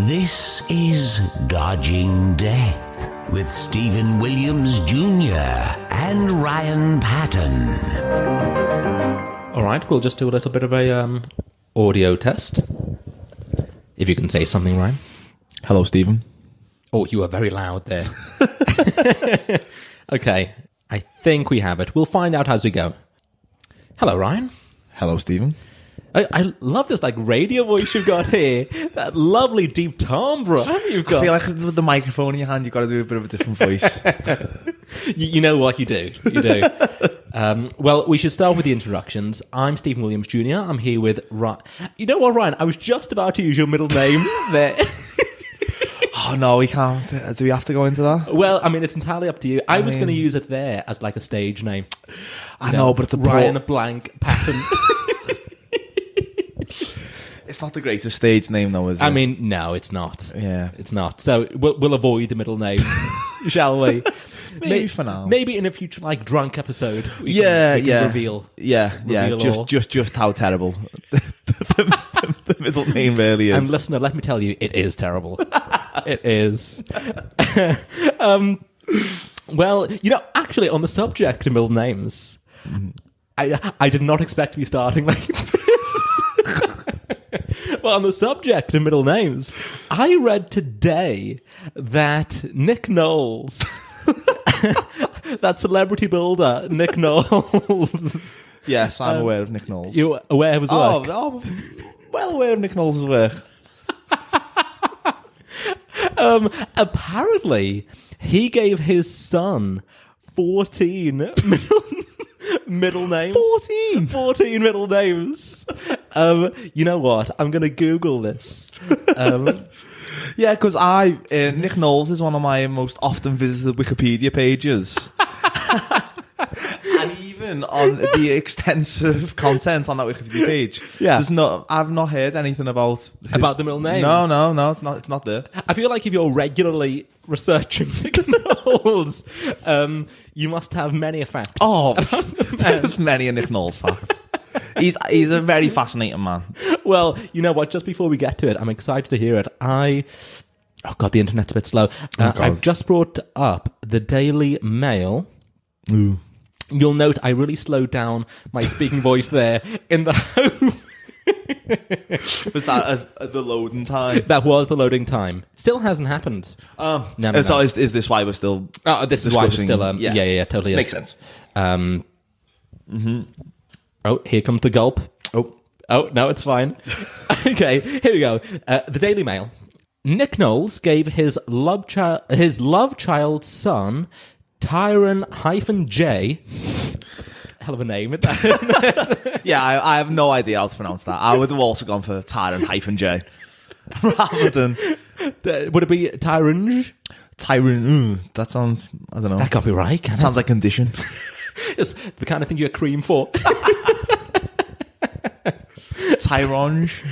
This is Dodging Death with Stephen Williams Jr. and Ryan Paton. All right, we'll just do a little bit of a audio test. If you can say something, Ryan. Hello, Stephen. Oh, you are very loud there. Okay, I think we have it. We'll find out as we go. Hello, Ryan. Hello, Stephen. I love this like radio voice you've got here. That lovely deep timbre you've got. I feel like with the microphone in your hand, you've got to do a bit of a different voice. You know what you do. You do. Well, we should start with the introductions. I'm Stephen Williams Jr. I'm here with Ryan. You know what, Ryan? I was just about to use your middle name there. Oh, no, we can't. Do we have to go into that? Well, I mean, it's entirely up to you. I was going to use it there as like a stage name. I know, but it's a Ryan a blank Paton. It's not the greatest stage name, though, is it? I mean, no, it's not. Yeah. It's not. So we'll avoid the middle name, shall we? Maybe for now. Maybe in a future, like, drunk episode, we can reveal. Reveal just how terrible the middle name really is. And listener, let me tell you, it is terrible. It is. Well, actually, on the subject of middle names, I did not expect to be starting like this. Well, on the subject of middle names, I read today that Nick Knowles, that celebrity builder, Nick Knowles. Yes, I'm aware of Nick Knowles. You're aware of his work? Oh, well aware of Nick Knowles' work. Apparently, he gave his son 14 middle names. 14 middle names. You know what? I'm going to Google this. Yeah, because Nick Knowles is one of my most often visited Wikipedia pages. And even on the extensive content on that Wikipedia page, I've not heard anything about the middle names. No, it's not there. I feel like if you're regularly researching Nick Knowles, you must have many a fact. Oh, there's many a Nick Knowles fact. He's a very fascinating man. Well, you know what? Just before we get to it, I'm excited to hear it. Oh God, the internet's a bit slow. I've just brought up the Daily Mail. Ooh. You'll note I really slowed down my speaking voice there in the home. Was that the loading time? That was the loading time. Still hasn't happened. No. So is this why we're still? Oh, this is why we're still. Yeah, totally. Makes sense. Oh, here comes the gulp. Oh, no, it's fine. Okay, here we go. The Daily Mail. Nick Knowles gave his love child son, Tyron-J. Hell of a name. Yeah, I have no idea how to pronounce that. I would have also gone for Tyron-J. Rather than... Would it be Tyron? That sounds... I don't know. That can't be right, can it? Sounds like condition. It's the kind of thing you get cream for. Tyronge?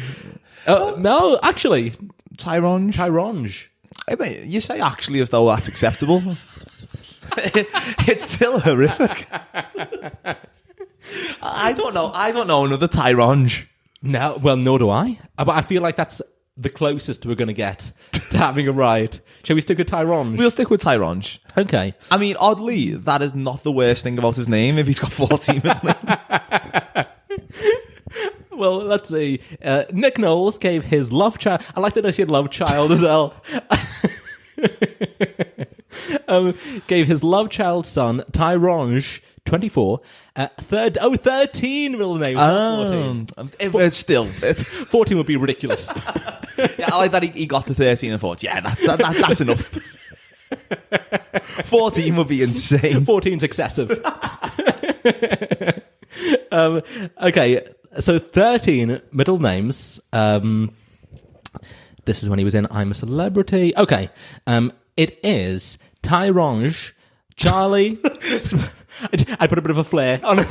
No, actually. Tyronge. I mean, you say actually as though that's acceptable. It's still horrific. I don't know another Tyronge. No, well, nor do I. But I feel like that's the closest we're going to get to having a ride. Shall we stick with Tyronge? We'll stick with Tyronge. Okay. I mean, oddly, that is not the worst thing about his name if he's got 14 middle names. Well, let's see. Nick Knowles gave his love child... I like that I said love child as well. Gave his love child son, Tyronge, 24, 13 middle names. 14. It's still... 14 would be ridiculous. Yeah, I like that he got to 13 and thought, yeah, that's enough. 14 would be insane. 14's excessive. Okay, so 13 middle names. This is when he was in I'm a Celebrity. Okay, it is Tyronge, Charlie... I put a bit of a flair on it.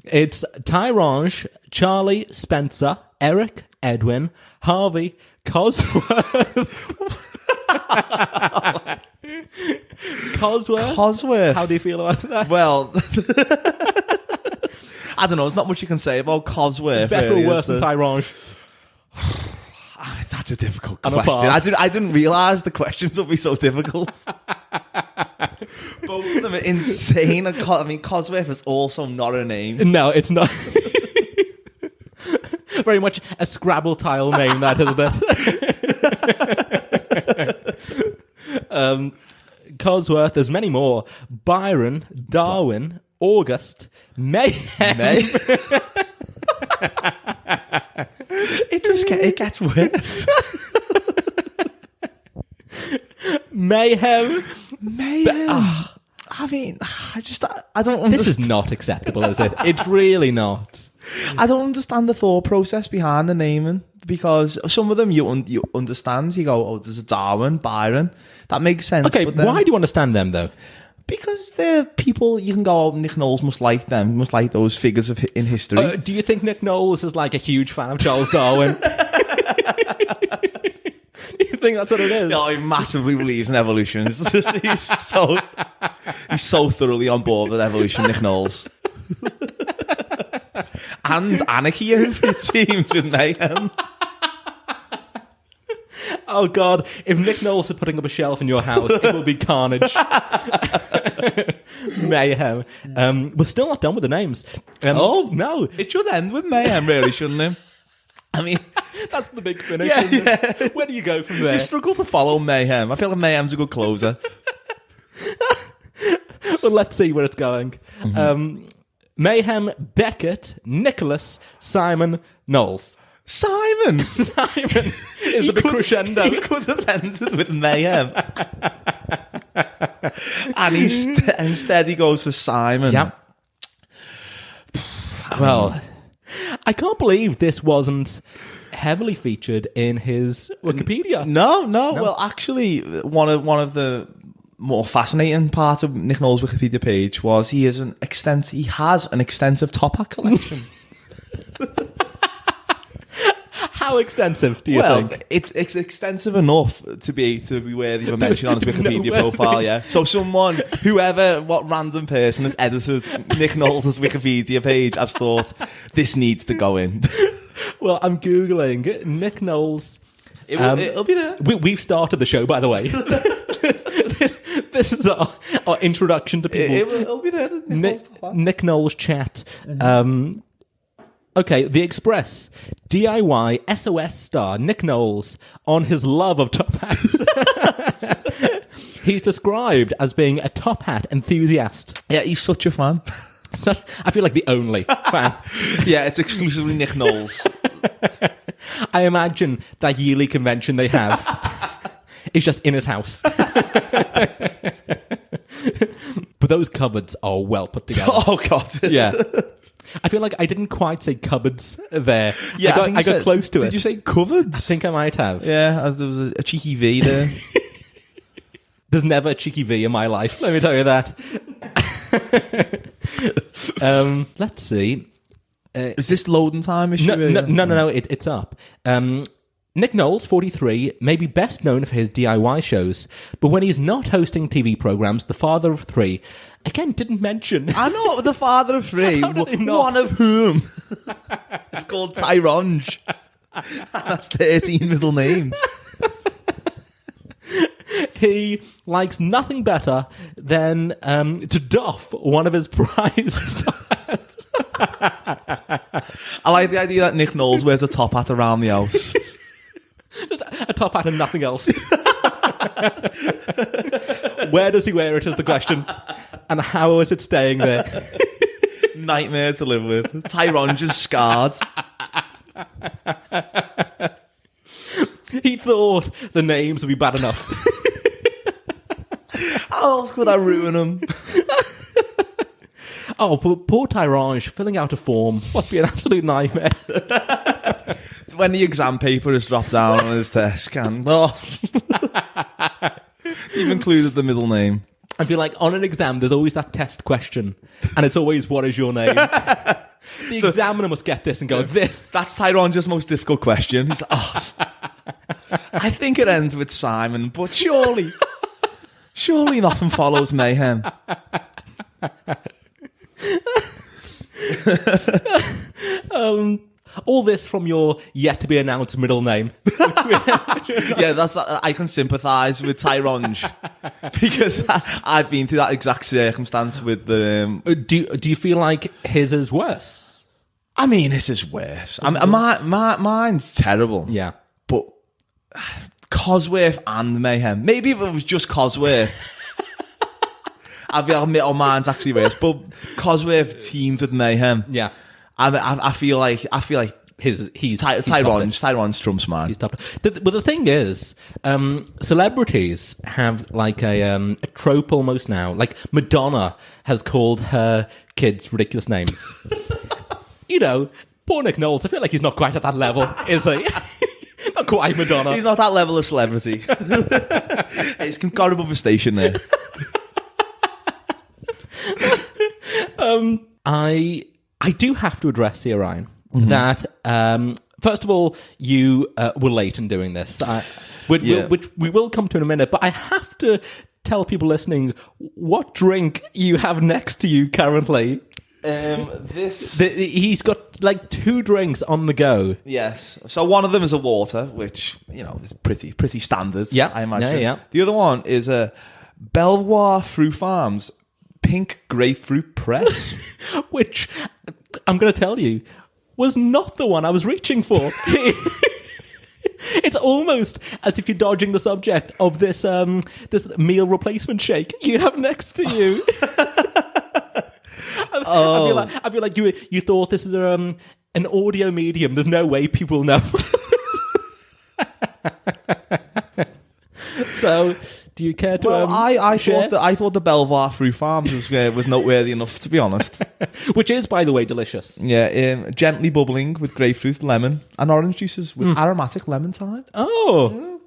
It's Tyronge, Charlie, Spencer, Eric, Edwin, Harvey, Cosworth. Cosworth? Cosworth. How do you feel about that? Well, I don't know. There's not much you can say about Cosworth. Better really, or worse than Tyrone? That's a difficult And a question. bar. I didn't realise the questions would be so difficult. Both of them are insane. I mean, Cosworth is also not a name. No, it's not. Very much a Scrabble tile name, that, isn't it? Cosworth, there's many more. Byron, Darwin, August, Mayhem. It gets worse. Mayhem. I mean, I don't understand. This is not acceptable, is it? It's really not. I don't understand the thought process behind the naming, because some of them you understand. You go, oh, there's a Darwin, Byron. That makes sense. Okay, but then, why do you understand them, though? Because they're people you can go, oh, Nick Knowles must like them, must like those figures in history. Do you think Nick Knowles is like a huge fan of Charles Darwin? You think that's what it is? No, he massively believes in evolution. He's so thoroughly on board with evolution, Nick Knowles. And anarchy, it seems, with Mayhem. Oh, God. If Nick Knowles is putting up a shelf in your house, it will be carnage. Mayhem. We're still not done with the names. No. It should end with Mayhem, really, shouldn't it? I mean, That's the big finish. Yeah, isn't it? yeah. Where do you go from there? you struggle to follow Mayhem. I feel like Mayhem's a good closer. Well, let's see where it's going. Mayhem, Beckett, Nicholas, Simon, Knowles. Simon! Simon is the big crescendo. He could have ended with Mayhem. And instead he goes for Simon. Yeah. Well, I can't believe this wasn't heavily featured in his Wikipedia. No. Well, actually, one of the more fascinating parts of Nick Knowles' Wikipedia page was he has an extensive top hat collection. How extensive do you think? It's extensive enough to be worthy of a mention on his Wikipedia profile, yeah. So what random person has edited Nick Knowles' Wikipedia page has thought, this needs to go in. Well, I'm Googling Nick Knowles. It'll be there. We've started the show, by the way. This is our introduction to people. It'll be there. Nick Knowles chat. Okay, The Express. DIY SOS star Nick Knowles on his love of top hats. He's described as being a top hat enthusiast. Yeah, he's such a fan. I feel like the only fan. Yeah, it's exclusively Nick Knowles. I imagine that yearly convention they have is just in his house. But those cupboards are well put together. Oh, God. Yeah. I feel like I didn't quite say cupboards there. Yeah, I got close to it. Did you say cupboards? I think I might have. Yeah, there was a cheeky V there. There's never a cheeky V in my life, let me tell you that. Let's see. Is this loading time issue? No, it's up. Nick Knowles, 43, may be best known for his DIY shows, but when he's not hosting TV programs, the father of three, again, didn't mention. I know, the father of three, one of whom is called Tyrone. That's 13 middle names. He likes nothing better than to doff one of his prized hats. I like the idea that Nick Knowles wears a top hat around the house. Just a top hat and nothing else. Where does he wear it is the question. And how is it staying there? Nightmare to live with. Tyrone's just scarred. He thought the names would be bad enough. How else could I ruin him? Oh, poor Tyrone filling out a form must be an absolute nightmare. When the exam paper is dropped down on his desk, and you've included the middle name. I feel like on an exam, there's always that test question, and it's always, what is your name? The examiner must get this and go, this. That's Tyrone's most difficult question. He's like, I think it ends with Simon, but surely nothing follows Mayhem. All this from your yet-to-be-announced middle name. Yeah, I can sympathise with Tyrone because I've been through that exact circumstance with the... Do you feel like his is worse? I mean, this is worse. Mine's terrible. Yeah. But Cosworth and Mayhem. Maybe if it was just Cosworth, I'd be like, oh, mine's actually worse. But Cosworth teamed with Mayhem. Yeah. I feel like Tyrone's Trump's man. He's top. But the thing is, celebrities have like a trope almost now. Like Madonna has called her kids ridiculous names. You know, poor Nick Knowles. I feel like he's not quite at that level, is he? Not quite Madonna. He's not that level of celebrity. It's got above a station there. I do have to address here, Ryan, that first of all, you were late in doing this, which we will come to in a minute. But I have to tell people listening what drink you have next to you currently. He's got like 2 drinks on the go. Yes. So one of them is a water, which is pretty standard. Yeah, I imagine. Yeah. The other one is a Belvoir Fruit Farms Pink Grapefruit Press, which I'm going to tell you was not the one I was reaching for. It's almost as if you're dodging the subject of this meal replacement shake you have next to you. I feel like you thought this is an audio medium. There's no way people know. So, do you care to? Well, I thought the Belvoir Fruit Farms was noteworthy enough, to be honest. Which is, by the way, delicious. Yeah, gently bubbling with grapefruit, lemon, and orange juices with aromatic lemon thyme. Oh,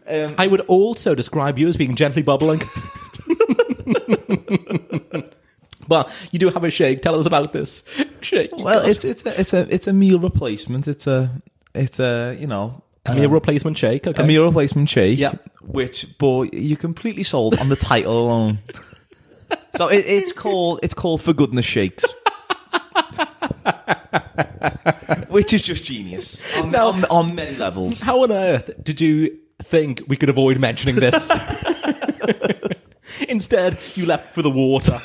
I would also describe you as being gently bubbling. But you do have a shake. Tell us about this shake. Well, it's a meal replacement. It's a a meal replacement shake. Okay. A meal replacement shake. Yeah. Which, boy, you're completely sold on the title alone. So it's called For Goodness Shakes. Which is just genius on many levels. How on earth did you think we could avoid mentioning this? Instead, you leapt for the water.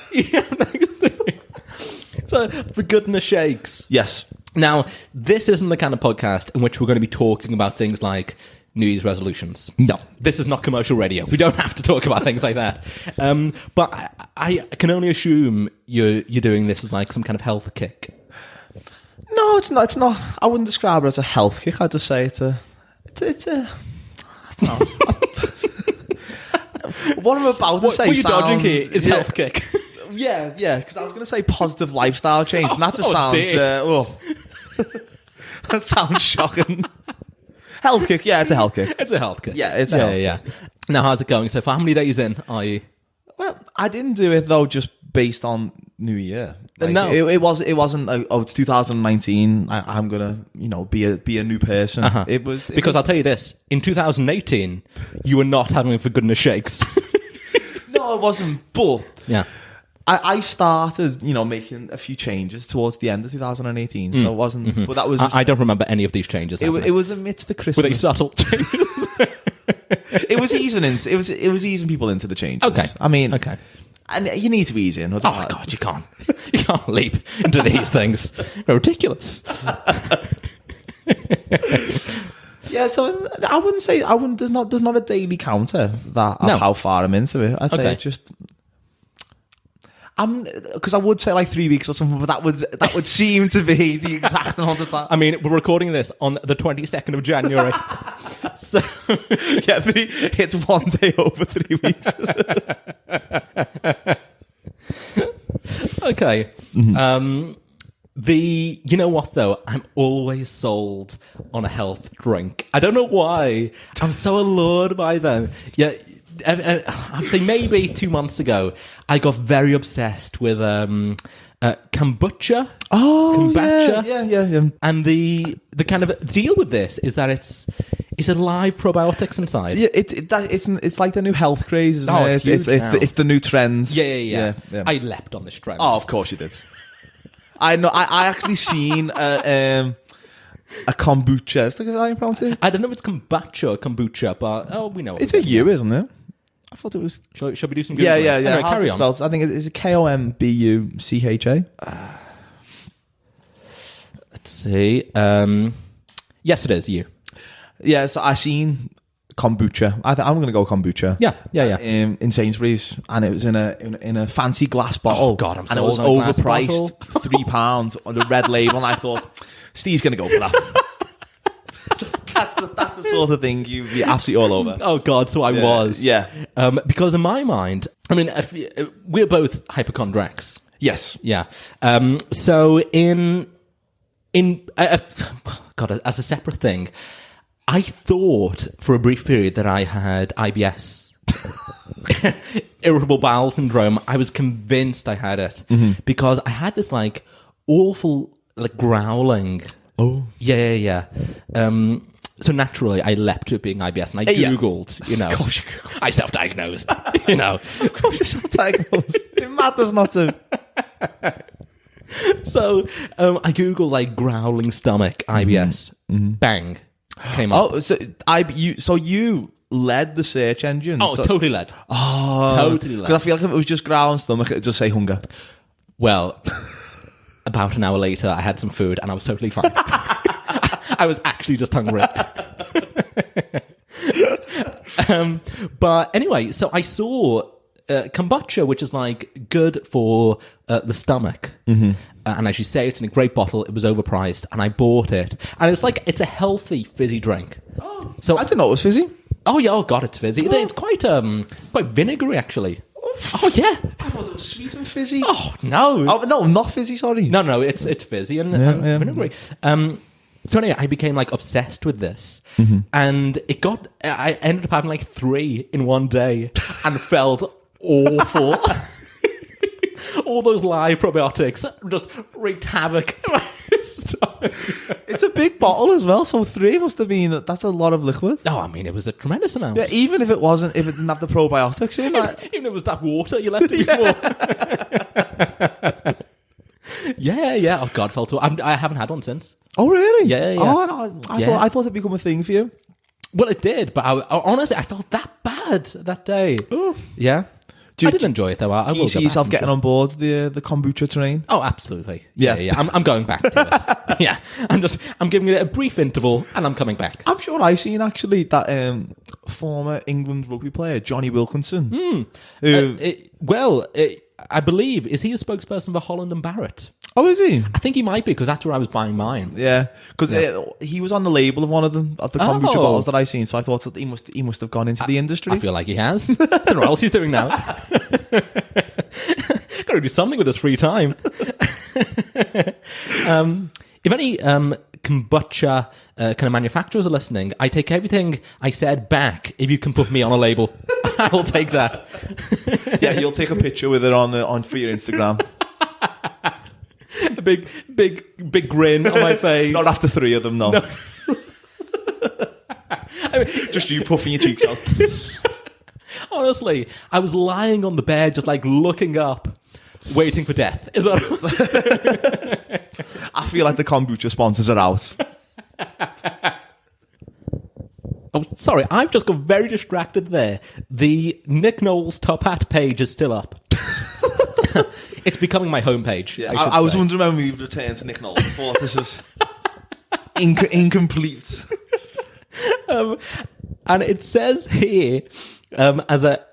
So, For Goodness Shakes. Yes. Now, this isn't the kind of podcast in which we're going to be talking about things like New Year's resolutions. No. This is not commercial radio. We don't have to talk about things like that. But I can only assume you're doing this as like some kind of health kick. No, it's not. I wouldn't describe it as a health kick. I'd just say it's a I don't know. What I'm about to say what you're dodging here is health kick. Yeah, because I was going to say positive lifestyle change, and that just sounds... that sounds shocking. Health kick, yeah, it's a health kick. It's a health kick. Yeah, it's a health kick. Yeah. Now, how's it going so far? How many days in are you? Well, I didn't do it, though, just based on New Year. Like, no. It wasn't, it's 2019, I'm going to, be a new person. Uh-huh. Because I'll tell you this, in 2018, you were not having For Goodness Shakes. No, I wasn't, but... Yeah. I started, making a few changes towards the end of 2018, so it wasn't... Mm-hmm. But that was... I don't remember any of these changes. It was amidst the Christmas... Were they subtle changes? It was easing people into the changes. Okay. I mean... Okay. And you need to ease in. Oh, God, you can't. You can't leap into these things. They're ridiculous. Yeah, so I wouldn't say... There's not a daily counter of how far I'm into it. I'd say it's just... Because I would say like 3 weeks or something, but that would seem to be the exact amount of time. I mean, we're recording this on the 22nd of January. So yeah, it's 1 day over 3 weeks. Okay. Mm-hmm. You know what though? I'm always sold on a health drink. I don't know why. I'm so allured by them. Yeah. I'd say maybe 2 months ago, I got very obsessed with kombucha. Oh, kombucha. Yeah. And the kind of deal with this is that it's a live probiotics inside. Yeah, it's like the new health craze. Isn't it? It's the new trends. Yeah. I leapt on this trend. Oh, of course you did. I know. I actually seen a kombucha. Is that how you pronounce it? I don't know if it's kombucha or kombucha, but we know what It's a U, isn't it? I thought it was. Shall we do some? Yeah. Anyway, How's carry it on. spelled? I think it's a Kombucha. Let's see. Yes, it is you. Yeah, so I seen kombucha. I'm going to go kombucha. Yeah. In Sainsbury's, and it was in a fancy glass bottle. Oh God, I'm and it was sold on a glass overpriced, £3 on the red label. And I thought, Steve's going to go for that. That's the sort of thing you'd be absolutely all over. Oh God, so I was. Yeah. Because in my mind, I mean, we're both hypochondriacs. Yes. Yeah. So God, as a separate thing, I thought for a brief period that I had IBS, irritable bowel syndrome. I was convinced I had it because I had this like awful like growling. Oh. Yeah. So naturally, I leapt to it being IBS, and I Googled, you know. Of course you Googled. I self-diagnosed, you know. Of course you're self-diagnosed. It matters not to. So I Googled like growling stomach IBS. Bang, came up. Oh, so you led the search engine. Oh, totally led. Oh, totally led. Because I feel like if it was just growling stomach, it'd just say hunger. Well, about an hour later, I had some food, and I was totally fine. I was actually just hungry. But anyway, so I saw kombucha, which is like good for the stomach. And as you say, it's in a great bottle. It was overpriced, and I bought it. And it's like, it's a healthy fizzy drink. Oh, so I didn't know it was fizzy. Oh yeah, oh God, it's fizzy. It's quite vinegary, actually. Oh yeah. I thought it was sweet and fizzy. Oh no. Oh no, not fizzy. Sorry. No, it's fizzy and vinegary. So anyway, I became like obsessed with this, and I ended up having like 3 in one day, and felt awful. All those live probiotics just wreaked havoc in my stomach. It's a big bottle as well, so 3 must have been. That's a lot of liquid. Oh, I mean, it was a tremendous amount. Yeah, even if it didn't have the probiotics in, even if it was that water you left it before. Yeah. Oh God, felt awful. I haven't had one since. Oh really? Yeah. Oh, I thought it'd become a thing for you. Well, it did, but honestly, I felt that bad that day. Oh. Yeah. I did enjoy it though. I will you see yourself getting on board the kombucha train? Oh, absolutely. Yeah. I'm going back to it. Yeah. I'm giving it a brief interval, and I'm coming back. I'm sure I seen actually that former England rugby player Johnny Wilkinson. I believe, is he a spokesperson for Holland and Barrett? Oh, is he? I think he might be, because that's where I was buying mine. Yeah, because he was on the label of one of the kombucha bottles that I seen, so I thought that he must have gone into the industry. I feel like he has. I don't know what else he's doing now. Got to do something with his free time. If any kombucha kind of manufacturers are listening, I take everything I said back. If you can put me on a label, I will take that. Yeah, you'll take a picture with it on for your Instagram. A big grin on my face. Not after 3 of them, no. I mean, just you puffing your cheeks out. Honestly, I was lying on the bed, just like looking up, waiting for death. Is that? I feel like the kombucha sponsors are out. Oh, sorry, I've just got very distracted there. The Nick Knowles top hat page is still up. It's becoming my homepage. Yeah, I was wondering when we would return to Nick Knowles. I thought this was incomplete. And it says here, as a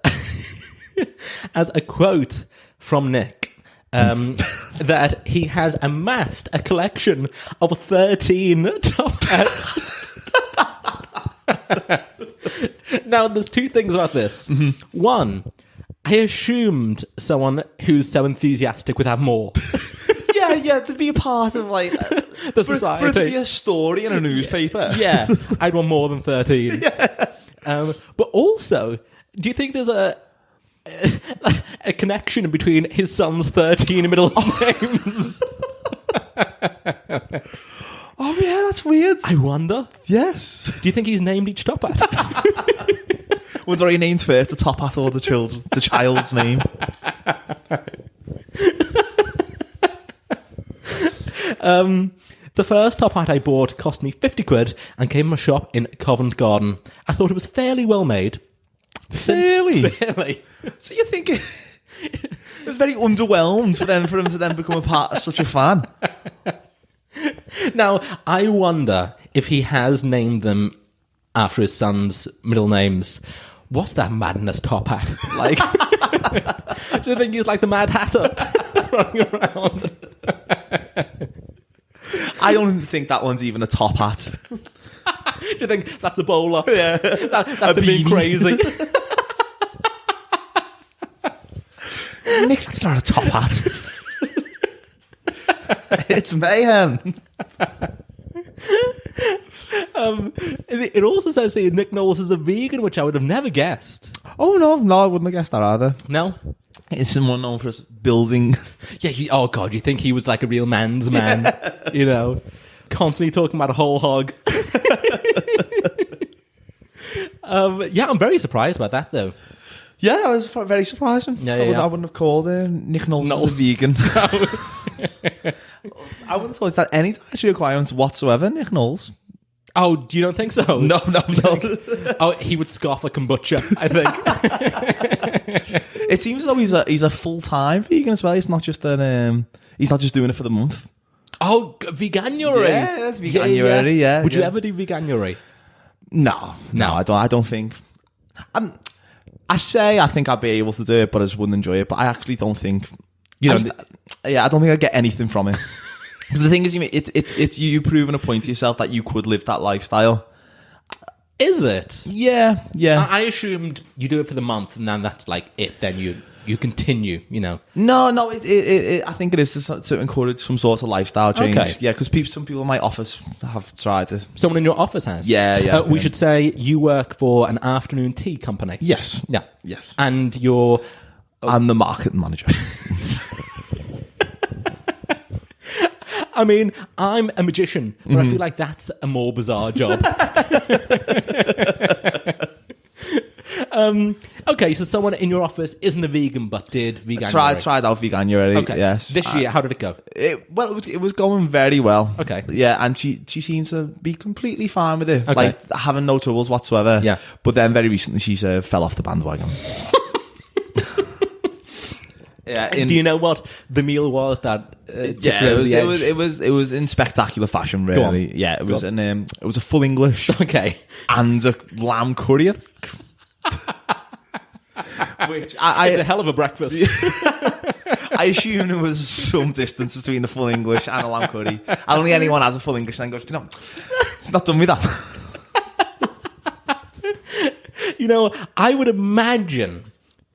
quote from Nick, that he has amassed a collection of 13 top hats. Now, there's 2 things about this. One, I assumed someone who's so enthusiastic would have more. Yeah, to be a part of like the society. For it to be a story in a newspaper. Yeah, I'd want more than 13. Yeah. But also, do you think there's a connection between his son's 13 middle names? Oh yeah, that's weird. I wonder. Yes. Do you think he's named each top hat? Wonder he named first the top hat or the child's name. The first top hat I bought cost me 50 quid and came from a shop in Covent Garden. I thought it was fairly well made. Fairly? Fairly. So you think it was very underwhelmed for him to then become a part of such a fan? Now, I wonder if he has named them after his son's middle names. What's that madness top hat like? Do you think he's like the Mad Hatter running around? I don't think that one's even a top hat. Do you think that's a bowler? Yeah. That's him being crazy. Nick, that's not a top hat. It's mayhem. It also says here Nick Knowles is a vegan, which I would have never guessed. Oh, no, I wouldn't have guessed that either. No? It's someone known for us building. Yeah, oh God, you think he was like a real man's man, you know? Constantly talking about a whole hog. Yeah, I'm very surprised about that, though. Yeah, that was very surprising. Yeah, I wouldn't have called Nick Knowles as a vegan. I wouldn't have thought that any dietary requirements whatsoever, Nick Knowles. Oh, do you don't think so? No. Oh, he would scoff a kombucha, I think. It seems as though he's a full-time vegan as well. He's not just he's not just doing it for the month. Oh, veganuary. Yeah, that's veganuary, yeah. Would you ever do veganuary? No, I don't think. I think I'd be able to do it, but I just wouldn't enjoy it. But I actually don't think, I don't think I'd get anything from it. Because the thing is, it's you proving a point to yourself that you could live that lifestyle. Is it? Yeah. I assumed you do it for the month, and then that's like it. Then you continue, you know. No. I think it is to encourage some sort of lifestyle change. Okay. Yeah, because some people in my office have tried it. Someone in your office has. Yeah. We should say you work for an afternoon tea company. Yes. Yeah. Yes. And you're. I'm the marketing manager. I mean, I'm a magician, but I feel like that's a more bizarre job. Okay, so someone in your office isn't a vegan, but did veganuary. Tried out veganuary. Okay. Yes. This year, how did it go? It was going very well. Okay. Yeah, and she seems to be completely fine with it. Okay. Like, having no troubles whatsoever. Yeah. But then very recently she fell off the bandwagon. Yeah. Do you know what the meal was that? It was in spectacular fashion, really. Go on. Yeah, it was it was a full English. Okay. And a lamb curry. Which it's a hell of a breakfast. I assume there was some distance between the full English and a lamb curry. And only anyone has a full English then goes, it's not done with that. You know, I would imagine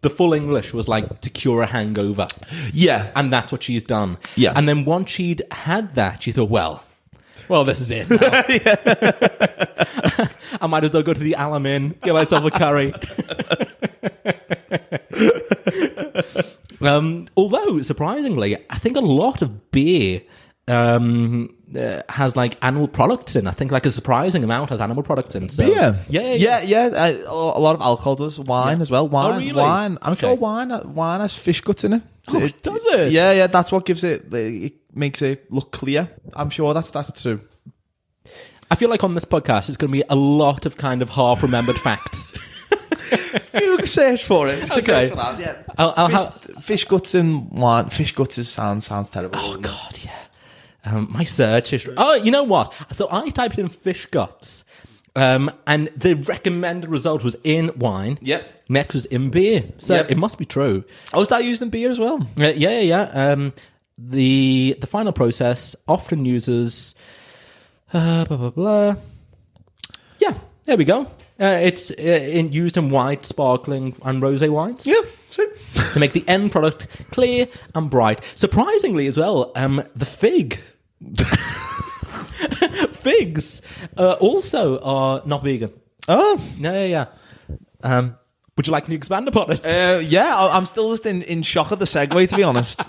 the full English was like to cure a hangover. Yeah. And that's what she's done. Yeah. And then once she'd had that, she thought, well, this is it now. I might as well go to the Alamein, get myself a curry. Although, surprisingly, I think a lot of beer has like animal products in. I think like a surprising amount has animal products in. So yeah. Yeah. A lot of alcohol does. Wine as well. Wine. Oh, really? Wine. I'm Okay. sure wine has fish guts in it. Oh, does it? Yeah. That's what gives it makes it look clear. I'm sure that's true. I feel like on this podcast, it's going to be a lot of kind of half-remembered facts. You can search for it. Okay. Search for that, yeah. Fish guts in wine. Fish guts sounds terrible. Oh, God, yeah. My search history. Oh, you know what? So I typed in fish guts, and the recommended result was in wine. Yep. Next was in beer. So it must be true. Oh, is that used in beer as well? Yeah. The final process often uses blah, blah, blah. Yeah, there we go. It's used in white, sparkling, and rosé wines. Yeah, see. To make the end product clear and bright. Surprisingly as well, the fig. Figs also are not vegan. Oh. Yeah. Would you like me to expand upon it? Yeah, I'm still just in shock at the segue, to be honest.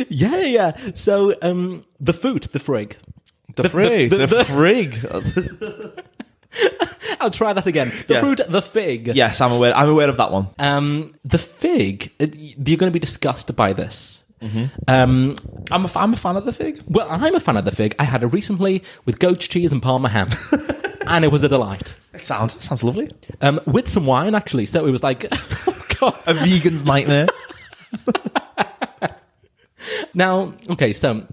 Yeah. So, the fruit, the frig. The frig. I'll try that again. The fruit, the fig. Yes, I'm aware of that one. The fig, you're going to be disgusted by this. I'm a fan of the fig. Well, I'm a fan of the fig. I had it recently with goat's cheese and Parma ham. And it was a delight. It sounds lovely. With some wine, actually. So it was like, oh God. A vegan's nightmare. Now, okay, so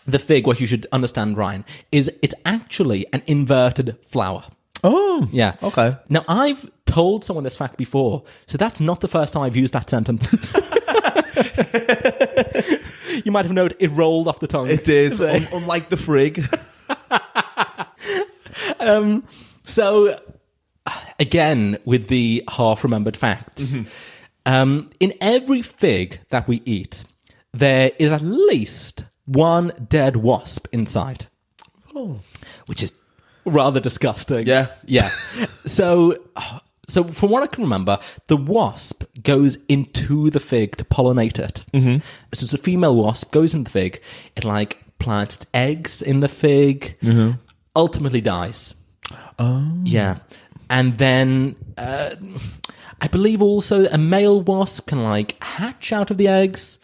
the fig, what you should understand, Ryan, is it's actually an inverted flower. Oh. Yeah. Okay. Now, I've told someone this fact before, so that's not the first time I've used that sentence. You might have noted it rolled off the tongue. It did, unlike the frig. So, again, with the half-remembered facts, in every fig that we eat, there is at least one dead wasp inside. Oh. Which is rather disgusting. Yeah. Yeah. So from what I can remember, the wasp goes into the fig to pollinate it. Mm-hmm. So it's a female wasp, goes into the fig, it like plants its eggs in the fig, ultimately dies. Oh. Yeah. And then I believe also a male wasp can like hatch out of the eggs.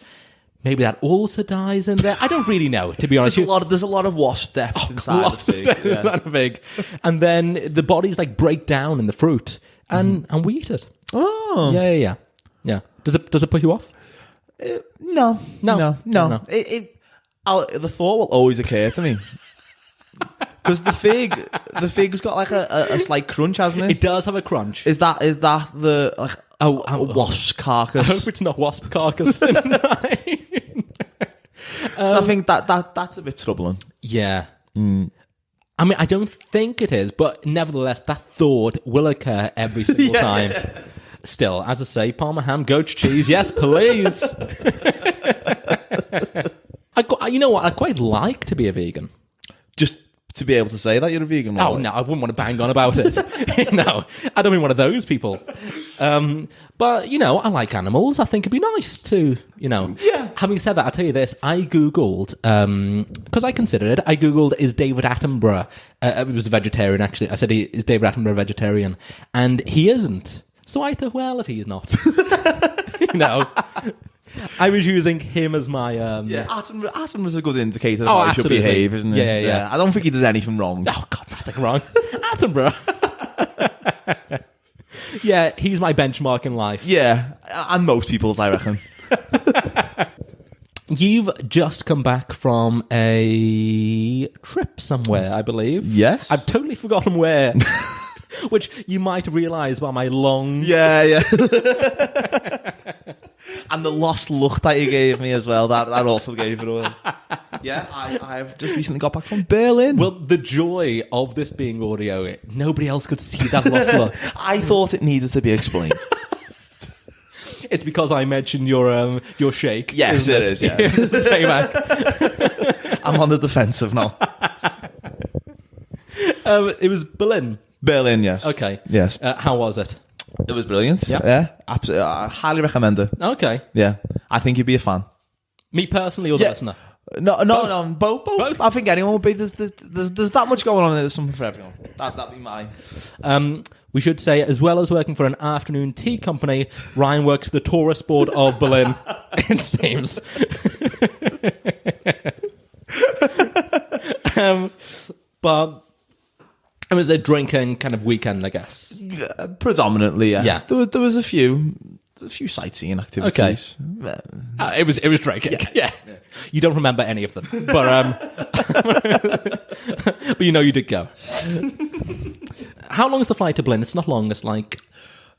Maybe that also dies in there. I don't really know, to be honest. There's a lot of wasp death inside the fig. Yeah. Fig. And then the bodies like break down in the fruit, and we eat it. Oh, Yeah. Does it put you off? No. No. The thought will always occur to me because the fig's got like a slight crunch, hasn't it? It does have a crunch. Is that the like wasp's carcass? I hope it's not wasp carcass inside. So I think that's a bit troubling. Yeah. I mean, I don't think it is, but nevertheless, that thought will occur every single time. Still, as I say, Parma ham, goat's cheese, yes, please. You know what? I'd quite like to be a vegan. Just to be able to say that you're a vegan. Oh, no, I wouldn't want to bang on about it. No, I don't mean one of those people. But, I like animals. I think it'd be nice to, Yeah. Having said that, I'll tell you this. I Googled, because I considered it, I Googled, is David Attenborough, it was a vegetarian, actually. I said, is David Attenborough a vegetarian? And he isn't. So I thought, well, if he's not, I was using him as my... Atom was a good indicator of how he should absolutely. behave, isn't it? Yeah. I don't think he does anything wrong. Oh, God, nothing wrong. Attenborough. Yeah, he's my benchmark in life. Yeah, and most people's, I reckon. You've just come back from a trip somewhere, I believe. Yes. I've totally forgotten where. Which you might realise by my long... Yeah. And the lost look that you gave me as well, that also gave it away. Yeah, I've just recently got back from Berlin. Well, the joy of this being audio, nobody else could see that lost look. I thought it needed to be explained. It's because I mentioned your shake. Yes, it is, yeah. Payback. I'm on the defensive now. It was Berlin. Berlin, yes. Okay. Yes. How was it? It was brilliant. Yeah. Yeah, absolutely. I highly recommend it. Okay. Yeah. I think you'd be a fan. Me personally or the listener? No, both. I think anyone would be. There's that much going on. There's something for everyone. That'd be mine. We should say, as well as working for an afternoon tea company, Ryan works the tourist board of Berlin, it seems. But it was a drinking kind of weekend, I guess. Predominantly, yeah. Yeah. There was a few sightseeing activities. Okay. It was drinking. Yeah. You don't remember any of them, but but you did go. How long is the flight to Berlin? It's not long. It's like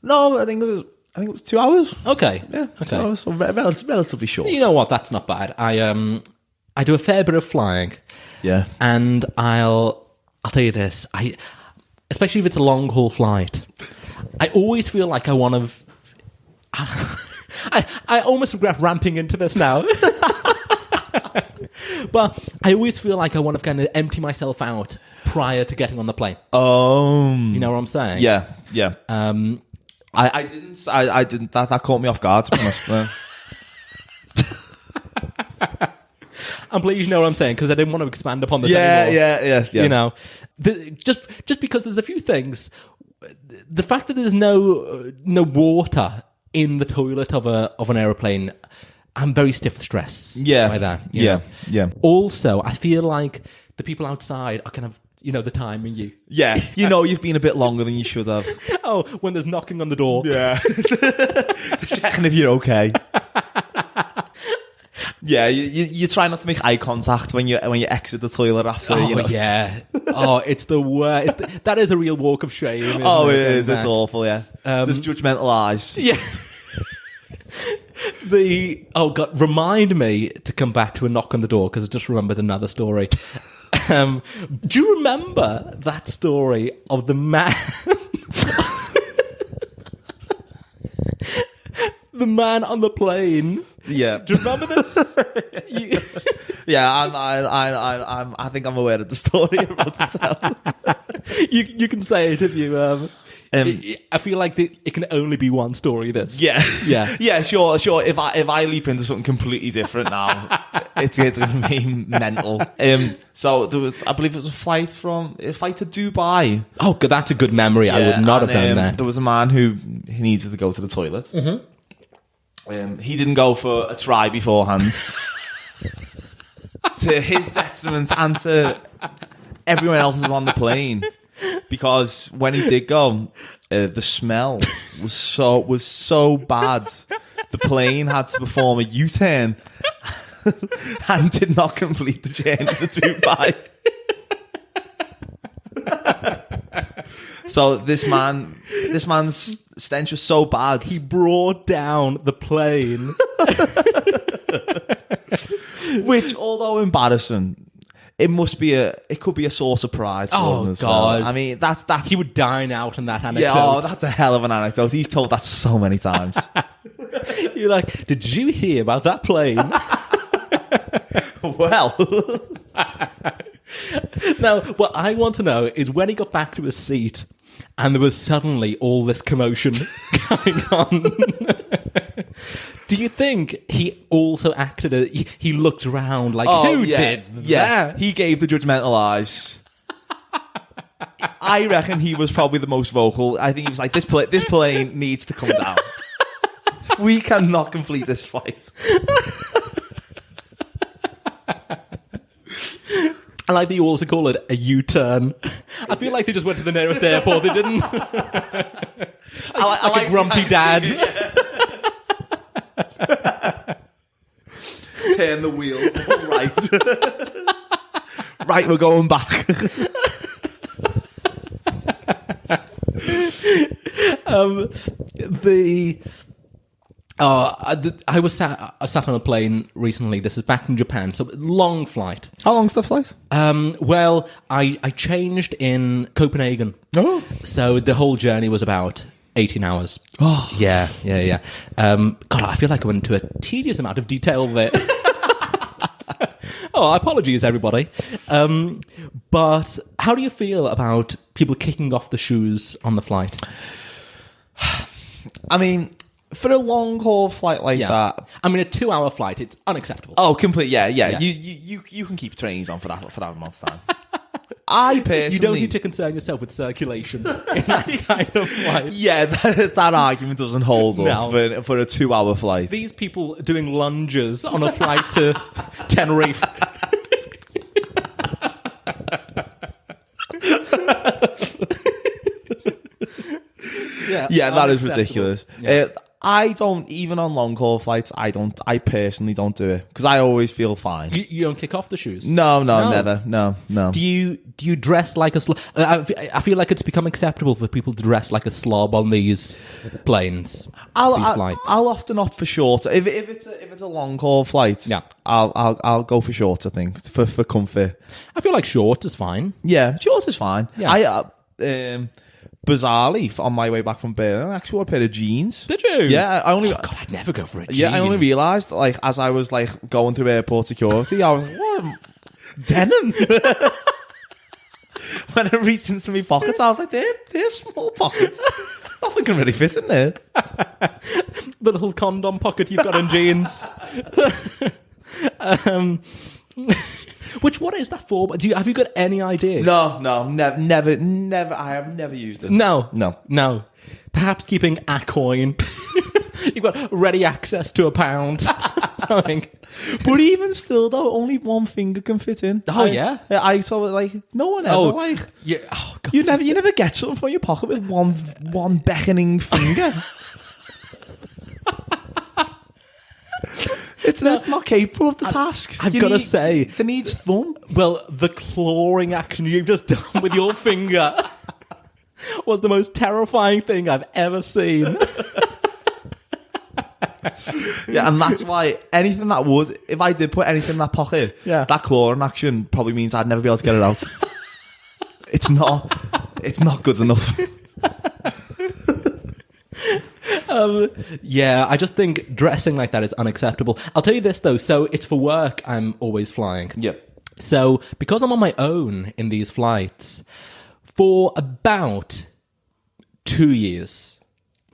no, I think it was 2 hours. Okay. Yeah, okay. 2 hours, so relatively short. You know what? That's not bad. I do a fair bit of flying. Yeah, and I'll tell you this. Especially if it's a long haul flight, I always feel like I want to. I almost regret ramping into this now. But I always feel like I want to kind of empty myself out prior to getting on the plane. You know what I'm saying? Yeah. I didn't. That caught me off guard, to be honest. I'm pleased you know what I'm saying, because I didn't want to expand upon this anymore. Yeah. Just because there's a few things. The fact that there's no water in the toilet of an aeroplane, I'm very stiff with stress. Yeah. By that. Yeah. Also, I feel like the people outside are kind of, the timing you. Yeah. You've been a bit longer than you should have. Oh, when there's knocking on the door. Yeah. Checking if you're okay. Yeah, you try not to make eye contact when you exit the toilet after. Yeah. Oh, it's the worst. That is a real walk of shame. Isn't It it? is. It's awful. Yeah. There's judgmental eyes. Yeah. Remind me to come back to a knock on the door because I just remembered another story. Do you remember that story of the man? The man on the plane. Yeah. Do you remember this? Yeah, I think I'm aware of the story I'm about to tell. You can say it if you. I feel like it can only be one story. This. Yeah. Yeah. Sure. If I leap into something completely different now, it's gonna be mental. So there was, I believe it was a flight to Dubai. Oh, good. That's a good memory. I would not have known that. There was a man who needed to go to the toilet. Mm-hmm. He didn't go for a try beforehand. To his detriment and to everyone else on the plane, because when he did go, the smell was so bad. The plane had to perform a U-turn and did not complete the journey to Dubai. So this man's stench was so bad, he brought down the plane. Which, although embarrassing, it could be a source of pride for him as God. well. I mean, that's He would dine out on that anecdote. yeah. That's a hell of an anecdote. He's told that so many times. You're like, did you hear about that plane? Well, Now, what I want to know is when he got back to his seat and there was suddenly all this commotion going on. Do you think he also acted he looked around like, who did that? He gave the judgmental eyes. I reckon he was probably the most vocal. I think he was like, this plane needs to come down. We cannot complete this flight. I like that you also call it a U-turn. I feel like they just went to the nearest airport. They didn't. like a grumpy dad. Turn the wheel right. Right, we're going back. I was sat on a plane recently. This is back in Japan, so long flight. How long's the flight? Well, I changed in Copenhagen. Oh. So the whole journey was about 18 hours. Oh. Yeah. God, I feel like I went into a tedious amount of detail there. Oh, apologies, everybody. But how do you feel about people kicking off the shoes on the flight? I mean, for a long haul flight like that, I mean, a 2-hour flight, it's unacceptable. oh, complete, yeah. You can keep trains on for that amount of time. I personally, You don't need to concern yourself with circulation in that kind of flight. Yeah, that argument doesn't hold up No. for a 2-hour flight. These people doing lunges on a flight to Tenerife. Yeah, that is unacceptable. ridiculous. Yeah. I don't, even on long haul flights, I personally don't do it because I always feel fine. You don't kick off the shoes? No, never. No. Do you dress like a slob? I feel like it's become acceptable for people to dress like a slob on these planes, these flights. I'll often opt for shorter. If it's a long haul flight, Yeah. I'll go for shorter things for comfort. I feel like short is fine. Yeah, short is fine. Yeah. Bizarrely, on my way back from Berlin, I actually wore a pair of jeans. Did you? Yeah, God, I'd never go for a jean. Yeah, I only realised, like, as I was, like, going through airport security, I was like, what? Denim? When I reached into my pockets, I was like, they're small pockets. Nothing can really fit in there. The little condom pocket you've got in jeans. What is that for? Have you got any idea? No, never. I have never used it. No. Perhaps keeping a coin You've got ready access to £1. Something. But even still, though, only one finger can fit in. Oh, yeah? I saw it like no one ever like. Yeah. Oh, God. You never get something from your pocket with one beckoning finger. It's not capable of the task. I've got to say, it needs thumb. well, the clawing action you've just done with your finger was the most terrifying thing I've ever seen. Yeah, and that's why anything that would, if I did put anything in that pocket, that clawing action probably means I'd never be able to get it out. It's not good enough. Yeah, I just think dressing like that is unacceptable. I'll tell you this, though. So it's for work, I'm always flying. Yep. So because I'm on my own in these flights, for about 2 years,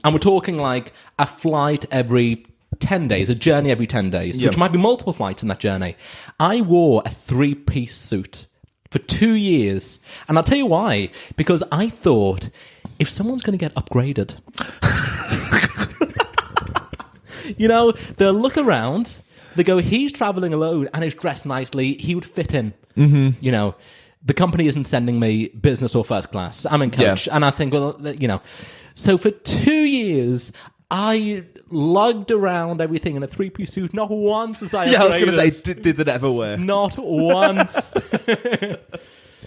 and we're talking like a flight every 10 days, a journey every 10 days, which might be multiple flights in that journey, I wore a 3-piece suit for 2 years. And I'll tell you why. Because I thought, if someone's going to get upgraded... You know, they'll look around, they go, he's traveling alone and is dressed nicely, he would fit in. Mm-hmm. You know, the company isn't sending me business or first class. I'm in coach. And I think, well, you know. So for 2 years, I lugged around everything in a 3-piece suit. Not once was I upgraded. I was going to say, did it ever wear? Not once.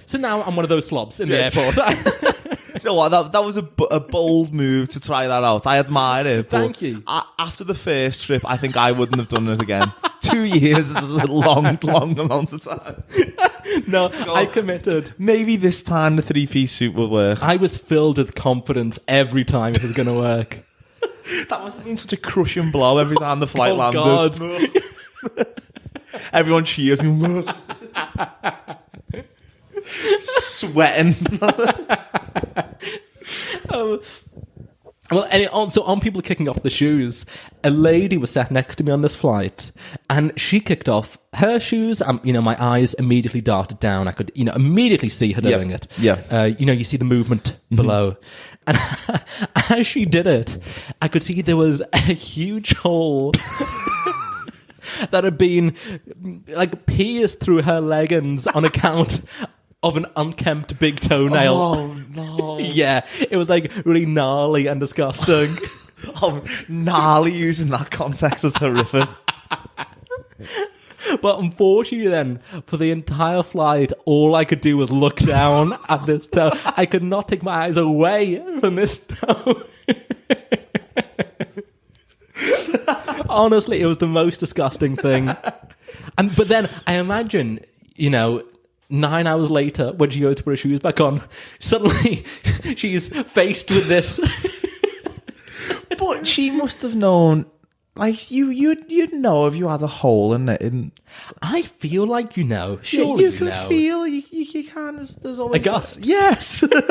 So now I'm one of those slobs in the airport. You know what? That was a bold move to try that out. I admire it. Thank you. After the first trip, I think I wouldn't have done it again. 2 years is a long amount of time. No, I committed. Maybe this time the 3-piece suit will work. I was filled with confidence every time it was going to work. That must have been such a crushing blow every time the flight landed. God. Everyone cheers. Sweating. Well, so on people kicking off the shoes, a lady was sat next to me on this flight, and she kicked off her shoes. My eyes immediately darted down. I could, immediately see her doing it. Yeah. You see the movement below, and as she did it, I could see there was a huge hole that had been like pierced through her leggings on account of an unkempt big toenail. Oh, no. Yeah, it was like really gnarly and disgusting. Gnarly using that context is horrific. But unfortunately then, for the entire flight, all I could do was look down at this toe. I could not take my eyes away from this toe. Honestly, it was the most disgusting thing. But then I imagine, 9 hours later, when she goes to put her shoes back on, suddenly she's faced with this. But she must have known, like, you'd know if you had a hole in it. I feel like surely you can feel, you can, there's always... A gust? Yes. Well,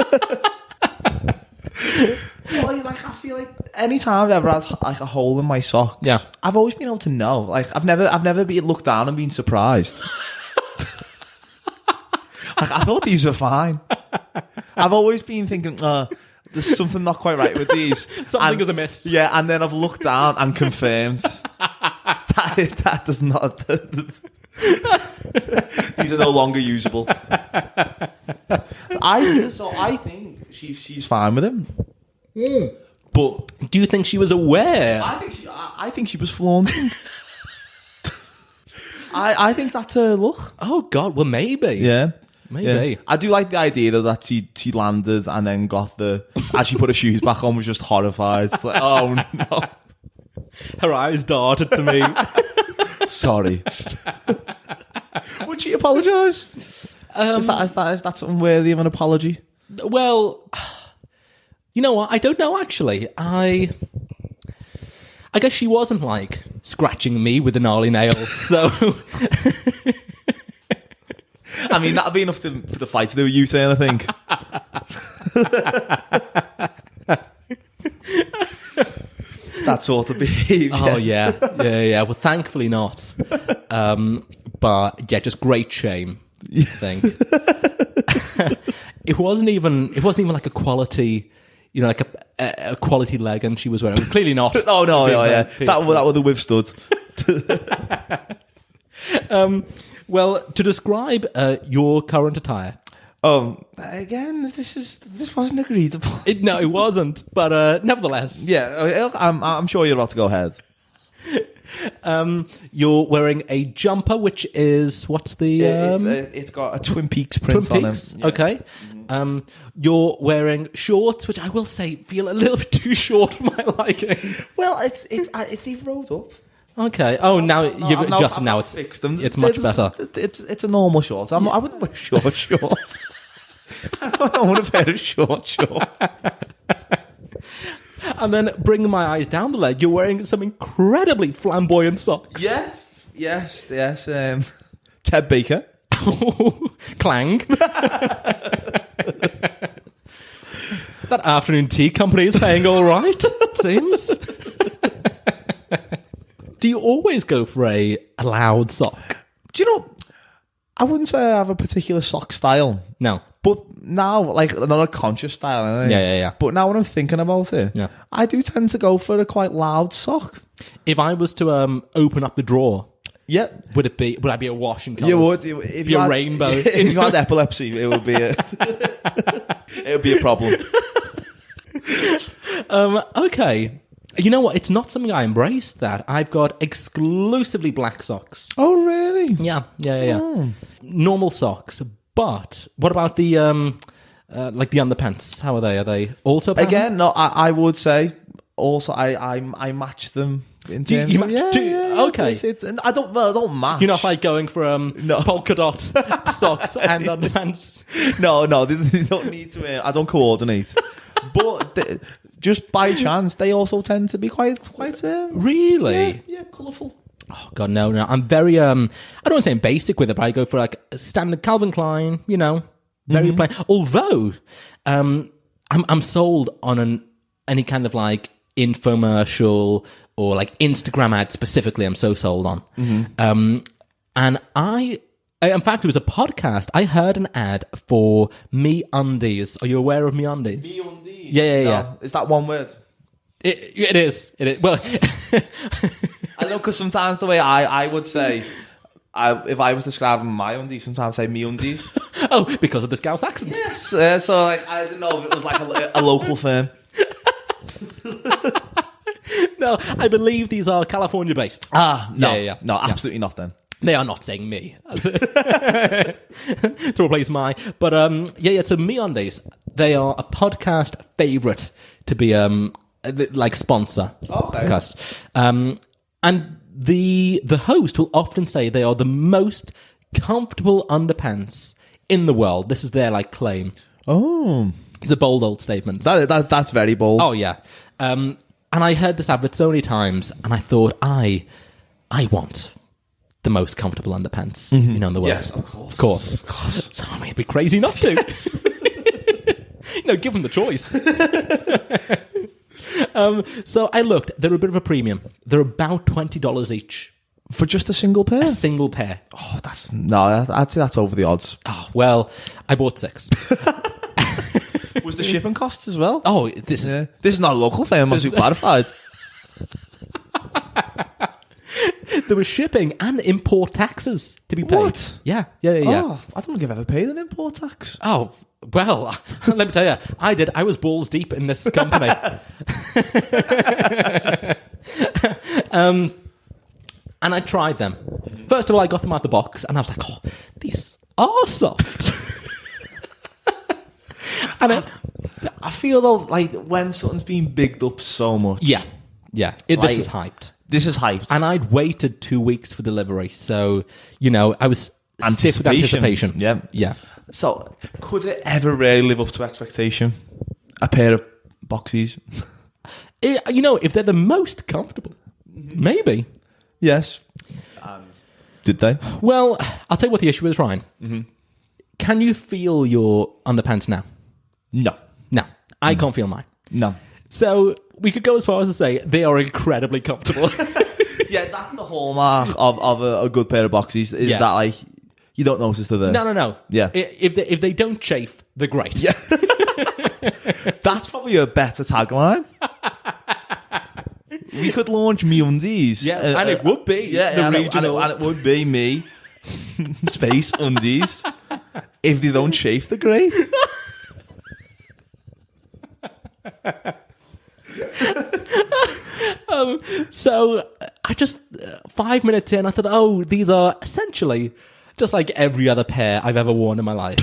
I feel like any time I've ever had like a hole in my socks, I've always been able to know. Like, I've never been looked down and been surprised. Like, I thought these were fine. I've always been thinking, there's something not quite right with these. Something is amiss. Yeah, and then I've looked down and confirmed that does not. These are no longer usable. I think she's fine with him. Mm. But do you think she was aware? I think she was flaunting. I think that's her look. Oh God, well maybe. Yeah. Maybe. Yeah. I do like the idea though that she landed and then got as she put her shoes back on, was just horrified. It's like, oh no. Her eyes darted to me. Sorry. Would she apologise? Is that something worthy of an apology? Well, you know what? I don't know actually. I guess she wasn't like scratching me with the gnarly nails, so I mean, that'd be enough for the flight to do a U-turn, I think. That sort of behaviour. Oh, yeah. Well, thankfully not. But, yeah, just great shame, I think. It wasn't even like a quality, you know, like a quality leg, and she was wearing clearly not. Oh no, yeah, that would have withstood. Well, to describe your current attire. Again, this wasn't agreed upon. No, it wasn't. But nevertheless, yeah, I'm sure you're about to go ahead. You're wearing a jumper, which is what's the? It's got a Twin Peaks print on it. Yeah. Okay. You're wearing shorts, which I will say feel a little bit too short for my liking. Well, they've rolled up. Okay. Oh, now you've adjusted. Now it's fixed them. It's much better. It's a normal short. I wouldn't wear short shorts. I don't want a pair of short shorts. And then bringing my eyes down the leg, you're wearing some incredibly flamboyant socks. Yeah. Yes. Ted Baker. Clang. That afternoon tea company is paying all right, it seems. Do you always go for a loud sock? Do you know, I wouldn't say I have a particular sock style. No. But now, like, not a conscious style. Anyway. Yeah. But now when I'm thinking about it, I do tend to go for a quite loud sock. If I was to open up the drawer, would I be a washing colours? You would. If you had a rainbow. If you had epilepsy, it would be it would be a problem. Okay. You know what? It's not something I embrace. That I've got exclusively black socks. Oh, really? Yeah. Oh. Normal socks. But what about the like the underpants? How are they? Are they also pattern? Again? No, I would say also I match them in terms of okay. I don't match. You're not like going for polka dot socks and underpants. No, they don't need to. I don't coordinate. But just by chance, they also tend to be quite really, yeah, colourful. Oh God, no! I'm very I don't want to say I'm basic with it, but I go for like a standard Calvin Klein, you know, very plain. Although I'm sold on any kind of like infomercial or like Instagram ad specifically. I'm so sold on. And I in fact, it was a podcast. I heard an ad for Me Undies. Are you aware of Me Undies? Me Undies. Yeah. No, is that one word? It is. Well, I know, because sometimes the way I would say, if I was describing my undies, sometimes I say me undies. Oh, because of the Scouse accent. Yes. So like, I didn't know if it was like a local firm. No, I believe these are California based. No. No, Yeah. absolutely not then. They are not saying me to replace my. But so Me Undies, they are a podcast favourite to be like sponsor. Okay. Podcast. And the host will often say they are the most comfortable underpants in the world. This is their like claim. Oh, it's a bold old statement. That's very bold. Oh yeah. And I heard this advert so many times, and I thought I want the most comfortable underpants in the world. Yes, of course. So I mean, it'd be crazy not to. Give them the choice. So I looked. They're a bit of a premium. They're about $20 each for just a single pair. A single pair. Oh, I'd say that's over the odds. Oh well, I bought 6. Was the shipping costs as well? Oh, this is not a local firm. Must be clarified. There was shipping and import taxes to be paid. What? Yeah. Oh, I don't think I've ever paid an import tax. Oh, well, let me tell you, I did. I was balls deep in this company. And I tried them. First of all, I got them out the box, and I was like, oh, these are soft. And I feel, though, like, when something's been bigged up so much. Yeah. This is hyped. This is hyped. And I'd waited 2 weeks for delivery. So, I was stiff with anticipation. Yeah. So, could it ever really live up to expectation? A pair of boxies? If they're the most comfortable, maybe. Yes. And did they? Well, I'll tell you what the issue is, Ryan. Can you feel your underpants now? No. I can't feel mine. No. So we could go as far as to say they are incredibly comfortable. Yeah, that's the hallmark of a good pair of boxies, is that, like, you don't notice they're there. No. Yeah. If they don't chafe, they're great. Yeah. That's probably a better tagline. We could launch Me Undies. Yeah, and it would be the regional. And it would be me, space undies. If they don't chafe, they're great. So I just 5 minutes in, I thought, oh, these are essentially just like every other pair I've ever worn in my life.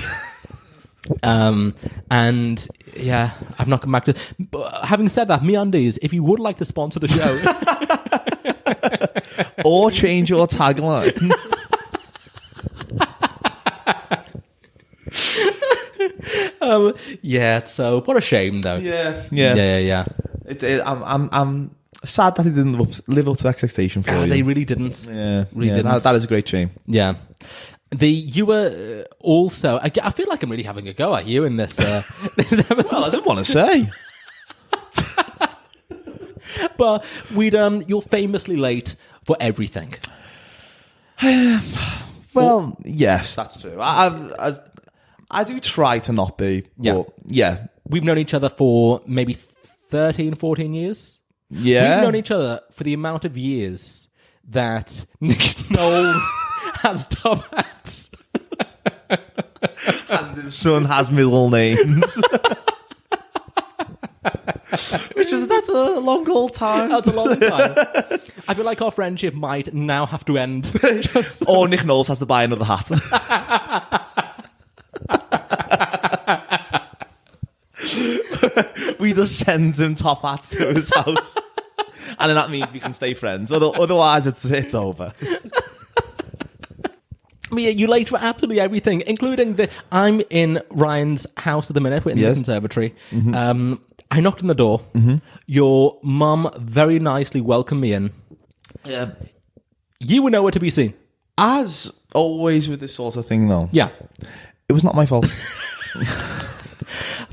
And yeah, I've not come back to. But having said that, MeUndies, if you would like to sponsor the show, or change your tagline. yeah. So what a shame, though. Yeah. I'm sad that they didn't live up to expectation for you. They really didn't. Yeah, really didn't. That is a great shame. Yeah. You were also. I feel like I'm really having a go at you in this. This episode. Well, I didn't want to say. But you're famously late for everything. Well, yes, that's true. I do try to not be. But yeah. We've known each other for maybe 13, 14 years. Yeah. We've known each other for the amount of years that Nick Knowles has top hats. And his son has middle names. That's a long old time. That's a long time. I feel like our friendship might now have to end. Or Nick Knowles has to buy another hat. We just send him top hats to his house. And then that means we can stay friends. Otherwise, it's over. I mean, you late for absolutely everything, including I'm in Ryan's house at the minute. We're in the conservatory. Mm-hmm. I knocked on the door. Mm-hmm. Your mum very nicely welcomed me in. Yeah. You were nowhere to be seen. As always with this sort of thing, though. Yeah. It was not my fault.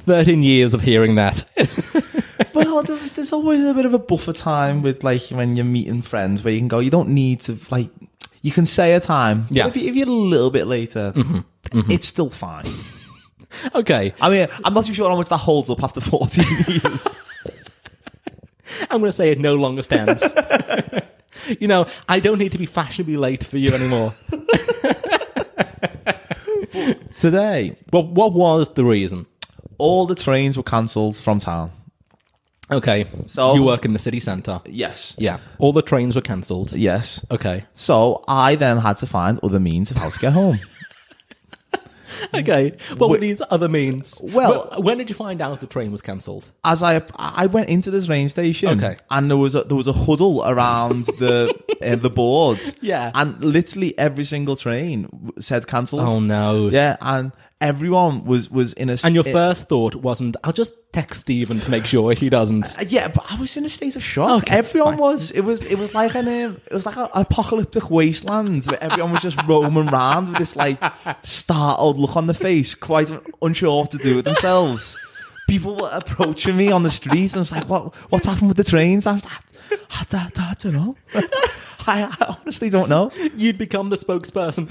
13 years of hearing that. Well, there's always a bit of a buffer time with, like, when you're meeting friends where you can go, you don't need to, like, you can say a time. Yeah. If you're a little bit later, it's still fine. Okay. I mean, I'm not too sure how much that holds up after 14 years. I'm going to say it no longer stands. You know, I don't need to be fashionably late for you anymore. Today, well, what was the reason? All the trains were cancelled from town. Okay, so you work in the city centre. Yes. Yeah. All the trains were cancelled. Yes. Okay. So I then had to find other means of how to get home. Okay. What were these other means? Well, when did you find out the train was cancelled? As I went into this train station, okay, and there was a huddle around the board. Yeah. And literally every single train said cancelled. Oh no. Yeah, and everyone was in a... And your first thought wasn't, I'll just text Stephen to make sure he doesn't. Yeah, but I was in a state of shock. Okay, everyone was. It was like an apocalyptic wasteland where everyone was just roaming around with this like startled look on the face, quite unsure what to do with themselves. People were approaching me on the streets and I was like, what's happened with the trains? I was like, I don't know. I honestly don't know. You'd become the spokesperson.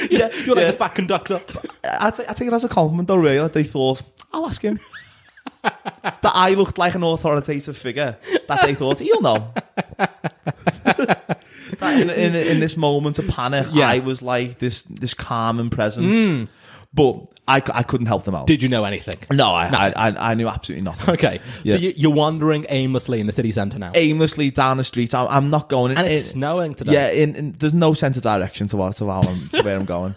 Yeah, you're like the fat conductor. I think it as a compliment though, really. They thought, I'll ask him. That I looked like an authoritative figure. That they thought, he'll know. in this moment of panic, I was like this calming presence. But I couldn't help them out. Did you know anything? No, I knew absolutely nothing. Okay, so you're wandering aimlessly in the city centre now? Aimlessly down the street. I'm not going... And it's snowing today. Yeah, there's no sense of direction to where I'm going.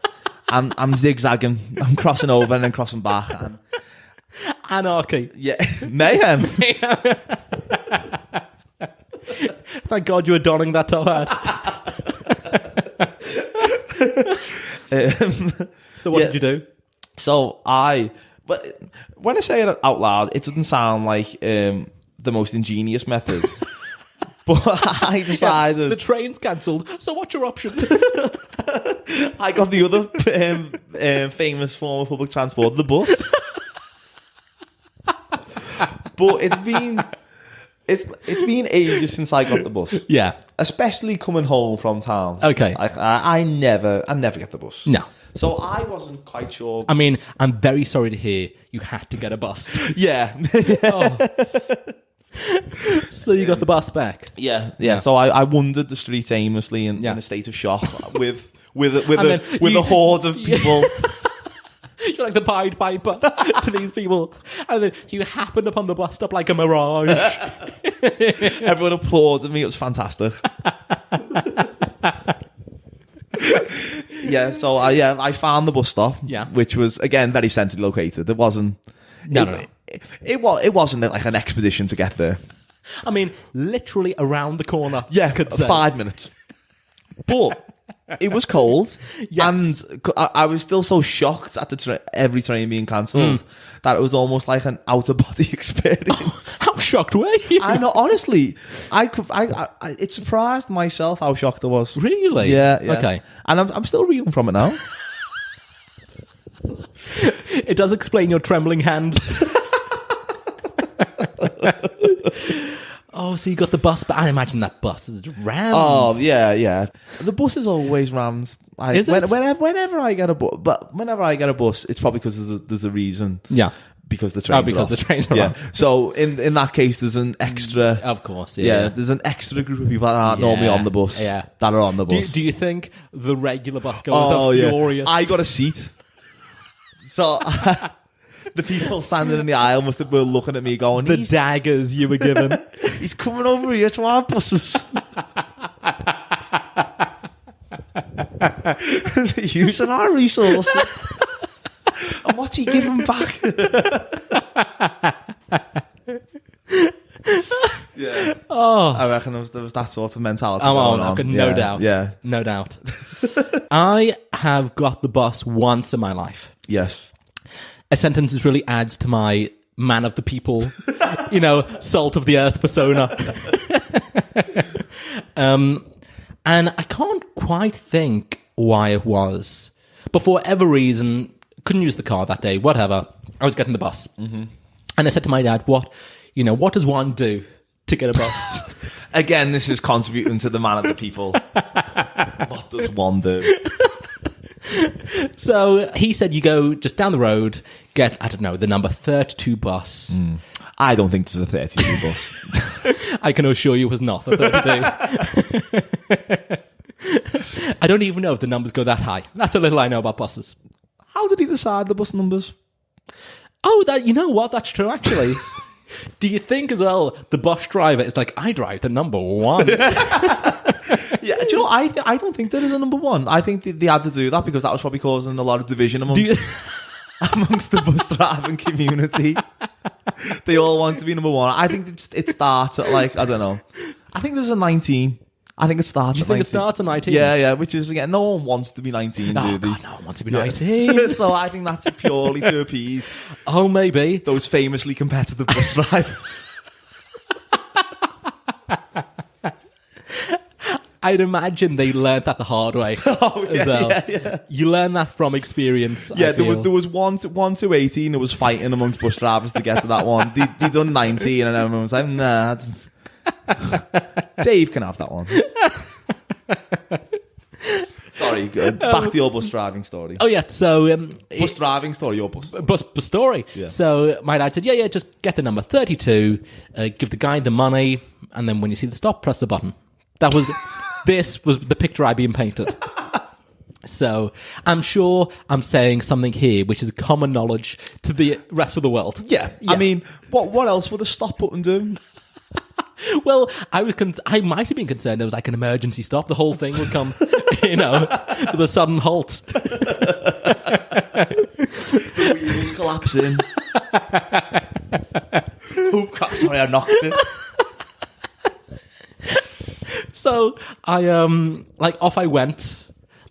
I'm zigzagging. I'm crossing over and then crossing back. And... Anarchy. Yeah, mayhem. Thank God you were donning that top hat. So what did you do? So but when I say it out loud, it doesn't sound like the most ingenious method. But I decided... the train's cancelled, so what's your option? I got the other famous form of public transport, the bus. But it's been ages since I got the bus. Yeah. Especially coming home from town. Okay. I never get the bus. No. So I wasn't quite sure. I mean, I'm very sorry to hear you had to get a bus. Yeah. Oh. So you got the bus back? Yeah. So I wandered the streets aimlessly in a state of shock with a horde of people. You're like the Pied Piper to these people. And then you happened upon the bus stop like a mirage. Everyone applauded me. It was fantastic. So I found the bus stop, which was, again, very centrally located. It wasn't... No. It wasn't like an expedition to get there. I mean, literally around the corner. Yeah, 5 minutes. But it was cold, and I was still so shocked at every train being cancelled that it was almost like an out-of-body experience. Oh, how shocked were you? I know, honestly, it surprised myself how shocked I was. Really? Yeah. Okay. And I'm still reeling from it now. It does explain your trembling hand. Oh, so you got the bus, but I imagine that bus is rammed. Oh, yeah. The bus is always rammed. Is it? Whenever I get a bus, it's probably because there's a reason. Yeah. Because the trains are off. The trains are off. So in that case, there's an extra... Of course, there's an extra group of people that aren't normally on the bus. Yeah. That are on the bus. Do you think the regular bus goers are furious? I got a seat. So... The people standing in the aisle must have been looking at me going... The daggers you were given. He's coming over here to our buses. Using our resources. And what's he giving back? Yeah. Oh. I reckon there was that sort of mentality going on. I've got no doubt. Yeah. No doubt. I have got the bus once in my life. Yes. A sentence that really adds to my man of the people, salt of the earth persona. And I can't quite think why it was. But for whatever reason, couldn't use the car that day, whatever. I was getting the bus. Mm-hmm. And I said to my dad, what does one do to get a bus? Again, this is contributing to the man of the people. What does one do? So he said you go just down the road, get, I don't know, the number 32 bus. I don't think there's a 32 bus. I can assure you it was not the 32. I don't even know if the numbers go that high. That's a little I know about buses. How did he decide the bus numbers? Oh, you know what? That's true, actually. Do you think as well the bus driver is like, I drive the number 1? Yeah, do you know, I don't think there is a number 1. I think they had to do that because that was probably causing a lot of division amongst the bus driving community. They all want to be number 1. I think it starts at I don't know. I think there's a 19. I think it starts at 19. It starts at 19? Yeah, which is, again, no one wants to be 19, do they? God, no one wants to be 19. So I think that's purely to appease... Oh, maybe. Those famously competitive bus drivers. I'd imagine they learned that the hard way. Oh, yeah, as well. Yeah. You learn that from experience. Yeah, there was one to 18 who was fighting amongst bus drivers to get to that one. They done 19 and everyone was like, nah... Dave can have that one. Sorry, good. Back to your bus driving story. Oh, yeah, so... bus driving story or bus? Bus story. Yeah. So my dad said, yeah, just get the number 32, give the guy the money, and then when you see the stop, press the button. This was the picture I'd been painted. So I'm sure I'm saying something here which is common knowledge to the rest of the world. Yeah. I mean, what else would a stop button do? Well, I might have been concerned it was like an emergency stop. The whole thing would come, with a sudden halt. The wheels collapsing. Oh, God, sorry, I knocked it. So I off I went,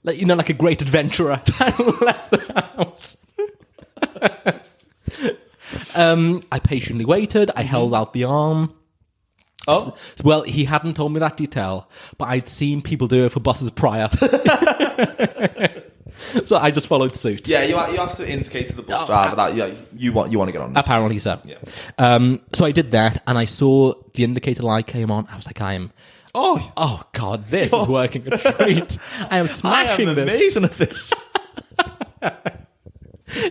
like a great adventurer. I left the house. I patiently waited. I held out the arm. Oh, well, he hadn't told me that detail, but I'd seen people do it for buses prior. So I just followed suit. Yeah, you have to indicate to the bus driver that you want to get on this. Apparently so. Yeah. So I did that, and I saw the indicator light came on. I was like, Oh God, this is working a treat. I am smashing I am this. amazing at this.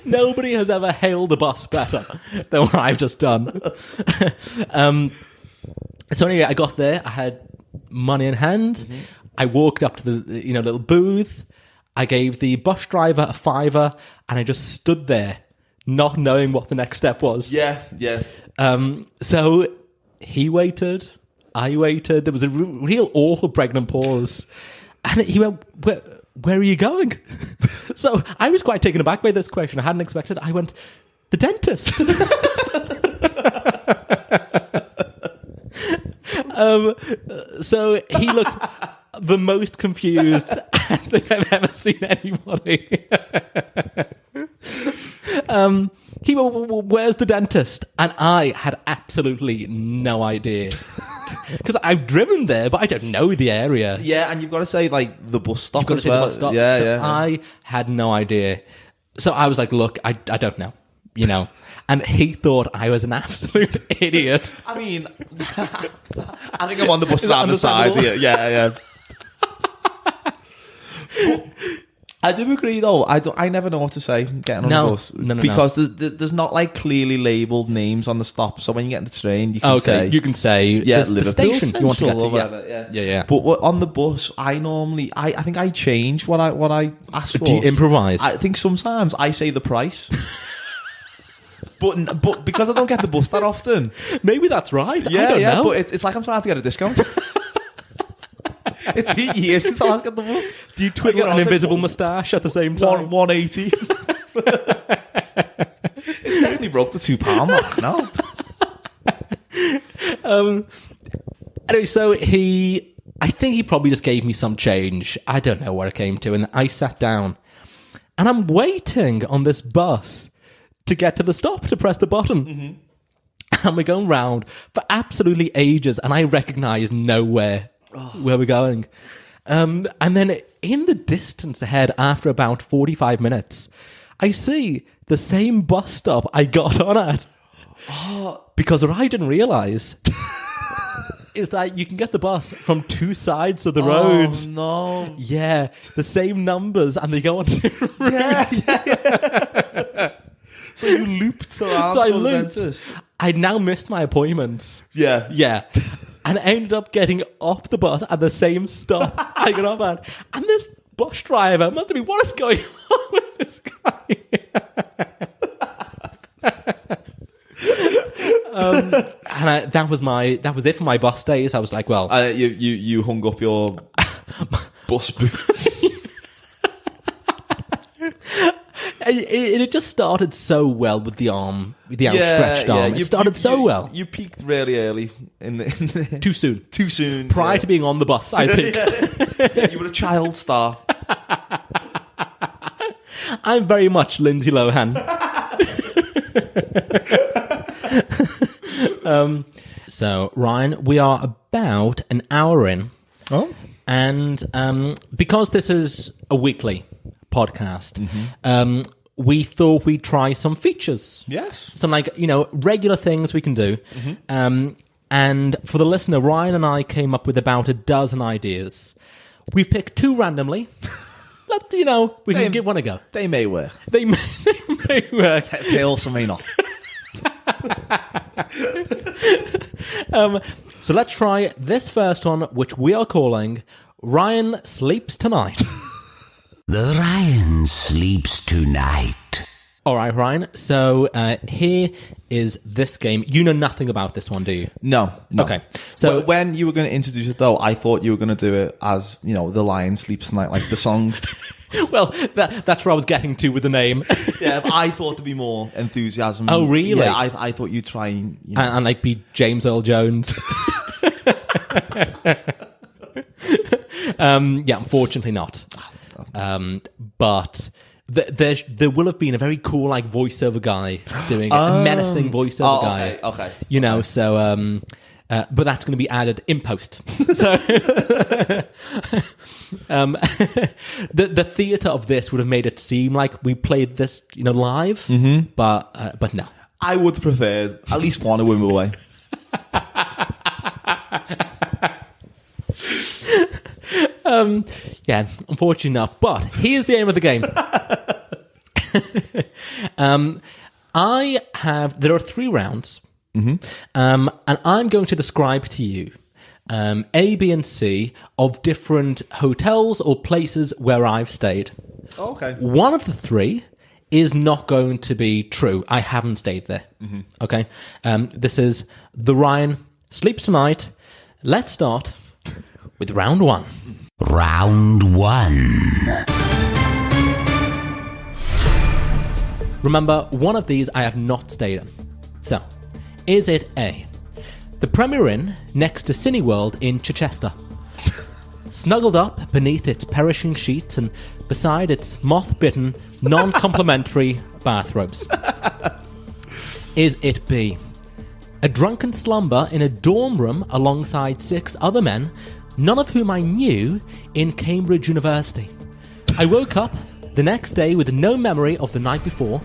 Nobody has ever hailed the bus better than what I've just done. So anyway, I got there. I had money in hand. Mm-hmm. I walked up to the little booth. I gave the bus driver a $5, and I just stood there, not knowing what the next step was. Yeah. So he waited. I waited. There was a real awful pregnant pause, and he went, "Where are you going?" So I was quite taken aback by this question. I hadn't expected. I went, "The dentist." So he looked the most confused I think I've ever seen anybody. He went, "Where's the dentist?" And I had absolutely no idea. Because I've driven there, but I don't know the area. Yeah, and you've got to say, like, the bus stop You've got to as say well. the bus stop. Yeah, so yeah. I had no idea. So I was like, "Look, I don't know," And he thought I was an absolute idiot. I mean, I think I'm on the bus down the side here. Yeah. I do agree, though. I never know what to say getting on the bus. No. Because there's not, like, clearly labelled names on the stop. So when you get in the train, you can say... You can say, the station Central you want to get to. Whatever, Yeah. But on the bus, I normally... I think I change what I ask for. Do you improvise? I think sometimes I say the price. But because I don't get the bus that often... Maybe that's right. Yeah, I don't know. But it's like I'm trying to get a discount. It's been years since I got the bus. Do you twiddle an invisible moustache at the same time? 180. It's definitely broke the £2 mark now. Anyway, so I think he probably just gave me some change. I don't know where it came to. And I sat down. And I'm waiting on this bus to get to the stop to press the button. Mm-hmm. And we're going round for absolutely ages. And I recognise nowhere where we're going. And then in the distance ahead, after about 45 minutes, I see the same bus stop I got on at. Because what I didn't realise is that you can get the bus from two sides of the road. Oh, no. Yeah, the same numbers, and they go on different routes. Yeah. So you looped around. So I looped. I'd now missed my appointment. Yeah. And I ended up getting off the bus at the same stop I got off at. And this bus driver must have been, what is going on with this guy? And that was it for my bus days. I was like, well, you hung up your bus boots. It just started so well with the outstretched arm. It started so well. You peaked really early in the Too soon. Too soon. Prior to being on the bus, I peaked. You were a child star. I'm very much Lindsay Lohan. So, Ryan, we are about an hour in. Oh. And because this is a weekly podcast, we thought we'd try some features. Yes. Some regular things we can do. And for the listener, Ryan and I came up with about a dozen ideas. We picked two randomly. But, we can give one a go. They may work. They may work. They also may not. So let's try this first one, which we are calling Ryan Sleeps Tonight. The Ryan Sleeps Tonight. All right, Ryan. So here is this game. You know nothing about this one, do you? No. Okay. So when you were going to introduce it, though, I thought you were going to do it as, The Lion Sleeps Tonight, like the song. Well, that's where I was getting to with the name. Yeah, I thought there'd be more enthusiasm. Oh, really? Yeah, I thought you'd try and... And like be James Earl Jones. Yeah, unfortunately not. But there will have been a very cool voiceover guy doing a menacing voiceover guy. Okay. So but that's going to be added in post. So the theatre of this would have made it seem like we played this live, but no. I would have preferred at least one of Win Away. Yeah, unfortunately not. But here's the aim of the game. There are 3 rounds, and I'm going to describe to you A, B, and C of different hotels or places where I've stayed. Oh, okay. One of the 3 is not going to be true. I haven't stayed there. Okay? This is The Ryan Sleeps Tonight. Let's start with round 1. Round 1. Remember, one of these I have not stayed in. So, is it A, the Premier Inn next to Cineworld in Chichester? Snuggled up beneath its perishing sheets and beside its moth-bitten, non-complimentary bathrobes. Is it B, a drunken slumber in a dorm room alongside 6 other men, none of whom I knew, in Cambridge University? I woke up the next day with no memory of the night before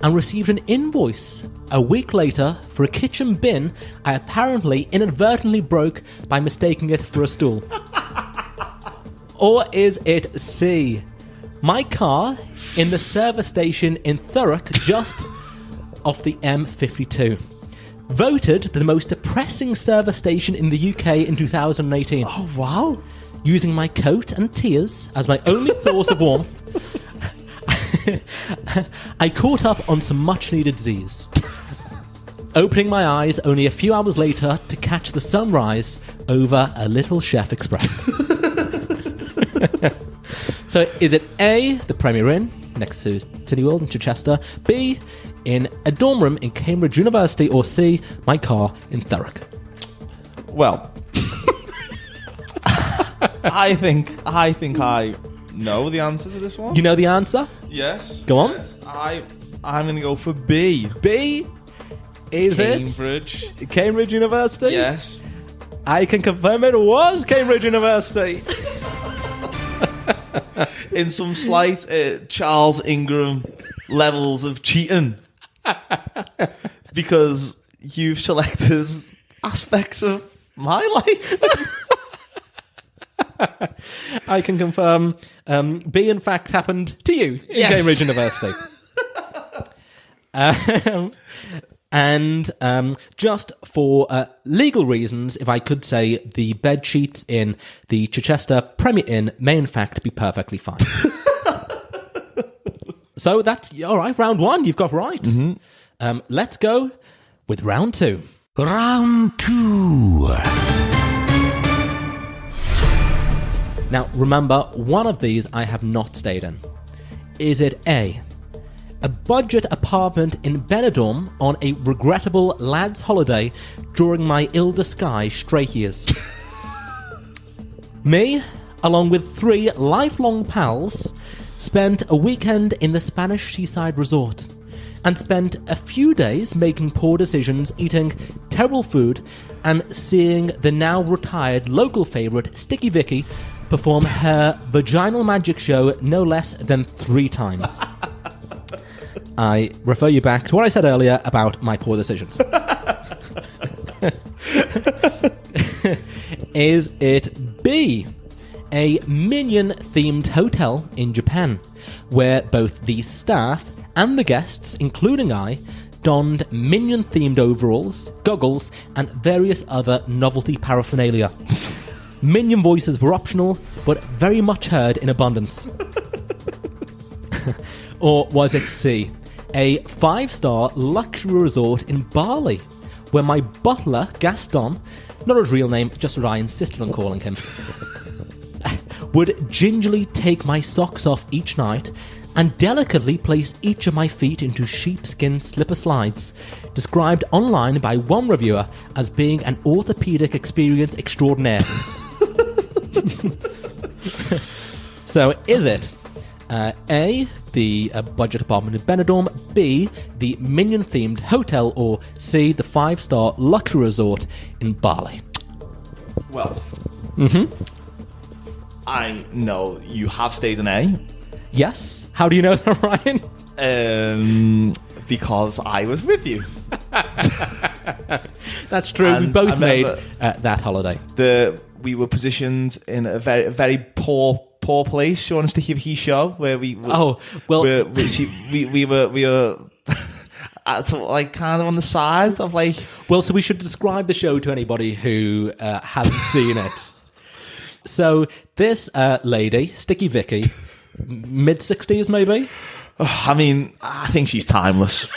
and received an invoice a week later for a kitchen bin I apparently inadvertently broke by mistaking it for a stool. Or is it C, my car in the service station in Thurrock just off the M52? Voted the most depressing service station in the UK in 2018. Oh, wow. Using my coat and tears as my only source of warmth, I caught up on some much-needed Z's. Opening my eyes only a few hours later to catch the sunrise over a Little Chef Express. So, is it A, the Premier Inn next to Cineworld in Chichester, B, in a dorm room in Cambridge University, or C, my car in Thurrock? Well, I think I know the answer to this one. You know the answer? Yes. Go on. Yes. I'm going to go for B. B, is Cambridge. it? Cambridge University? Yes. I can confirm it was Cambridge University. In some slight Charles Ingram levels of cheating. Because you've selected aspects of my life. I can confirm B, in fact, happened to you in Cambridge University. And just for legal reasons, if I could say, the bed sheets in the Chichester Premier Inn may in fact be perfectly fine. So that's all right. Round 1, you've got right. Let's go with round 2. Round 2. Now, remember, one of these I have not stayed in. Is it A, a budget apartment in Benidorm on a regrettable lad's holiday during my ill-disguised straight years? Me, along with 3 lifelong pals, spent a weekend in the Spanish seaside resort and spent a few days making poor decisions, eating terrible food, and seeing the now retired local favourite Sticky Vicky perform her vaginal magic show no less than 3 times. I refer you back to what I said earlier about my poor decisions. Is it B, a Minion-themed hotel in Japan, where both the staff and the guests, including I, donned Minion-themed overalls, goggles, and various other novelty paraphernalia? Minion voices were optional, but very much heard in abundance. Or was it C, a 5-star luxury resort in Bali, where my butler, Gaston, not his real name, just what I insisted on calling him, would gingerly take my socks off each night and delicately place each of my feet into sheepskin slipper slides, described online by one reviewer as being an orthopedic experience extraordinaire. So, is it A, the budget apartment in Benidorm, B, the Minion-themed hotel, or C, the 5-star luxury resort in Bali? Well, I know you have stayed in A. Yes. How do you know that, Ryan? Because I was with you. That's true. And we both I made remember that holiday. We were positioned in a very, very poor poor place during a Sticky Vicky show where we were sort of like kind of on the side of like. Well, so we should describe the show to anybody who hasn't seen it. So this lady, Sticky Vicky, mid-60s maybe. I mean, I think she's timeless.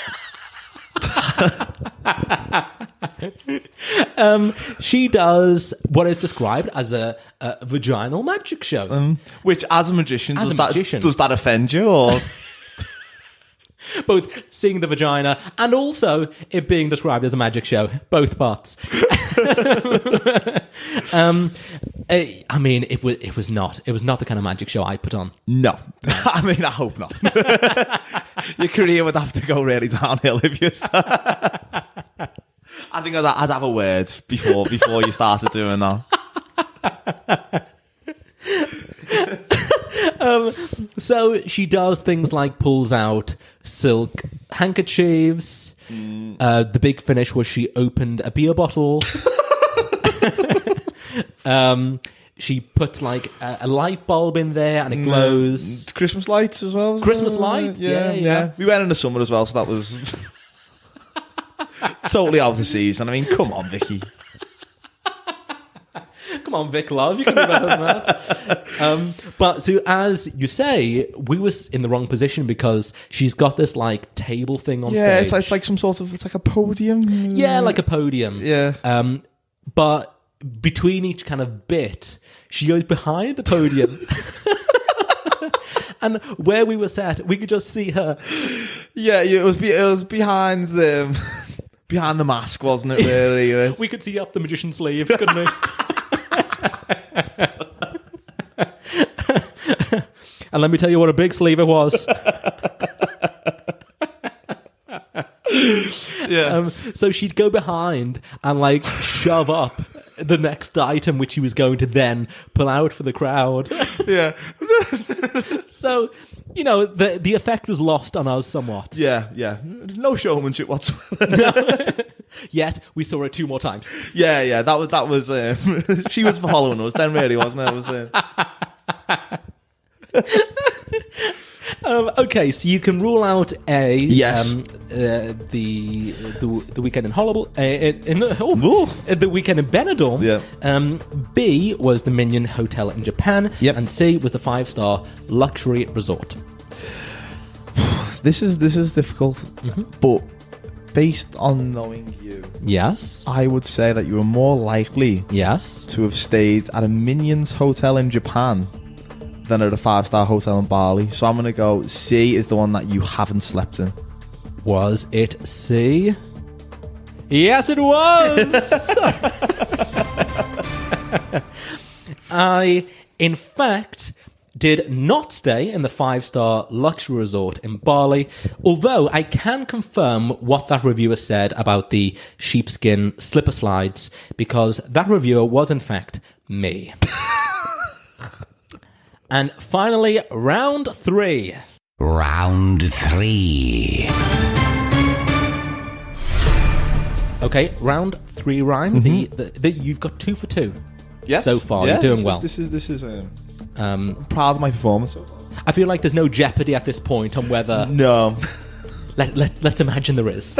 She does what is described as a vaginal magic show. Which, as a magician, does that offend you? Or both seeing the vagina and also it being described as a magic show, both parts. I mean, it was not the kind of magic show I put on. No. I mean, I hope not. Your career would have to go really downhill if you start. I think I'd have a word before you started doing that. So she does things like pulls out silk handkerchiefs. The big finish was she opened a beer bottle. She put like a light bulb in there and it glows. Christmas lights as well. Christmas lights, yeah. We went in the summer as well, so that was totally out of season. I mean, come on, Vicky. Come on, Vic Love, you can do better than that. But so, as you say, we were in the wrong position because she's got this like table thing on stage. Yeah, it's like some sort of, it's like a podium. Yeah, like a podium. Yeah. But between each kind of bit, she goes behind the podium. And where we were sat, we could just see her. Yeah, it was behind the mask, wasn't it? Really, we could see up the magician's sleeve, couldn't we? And let me tell you what a big sleeve it was. Yeah. So she'd go behind and like shove up the next item which he was going to then pull out for the crowd. Yeah. So, you know, the effect was lost on us somewhat. Yeah. No showmanship whatsoever. No. Yet we saw her 2 more times. Yeah. That was she was following us then, really, wasn't it? It was. Okay, so you can rule out A. Yes. The weekend in the weekend in Benidorm. Yeah. B was the Minion Hotel in Japan. Yep. And C was the 5-star luxury resort. This is difficult, but based on knowing you, yes, I would say that you are more likely, yes, to have stayed at a Minions hotel in Japan than at a 5-star hotel in Bali. So I'm going to go C is the one that you haven't slept in. Was it C? Yes, it was! I, in fact, did not stay in the 5-star luxury resort in Bali, although I can confirm what that reviewer said about the sheepskin slipper slides, because that reviewer was, in fact, me. And finally, round 3. Round 3. Okay, round 3, Ryan. You've got 2 for 2 so far. Yeah, you're doing well. This is I'm proud of my performance so far. I feel like there's no jeopardy at this point on whether... No. Let's imagine there is.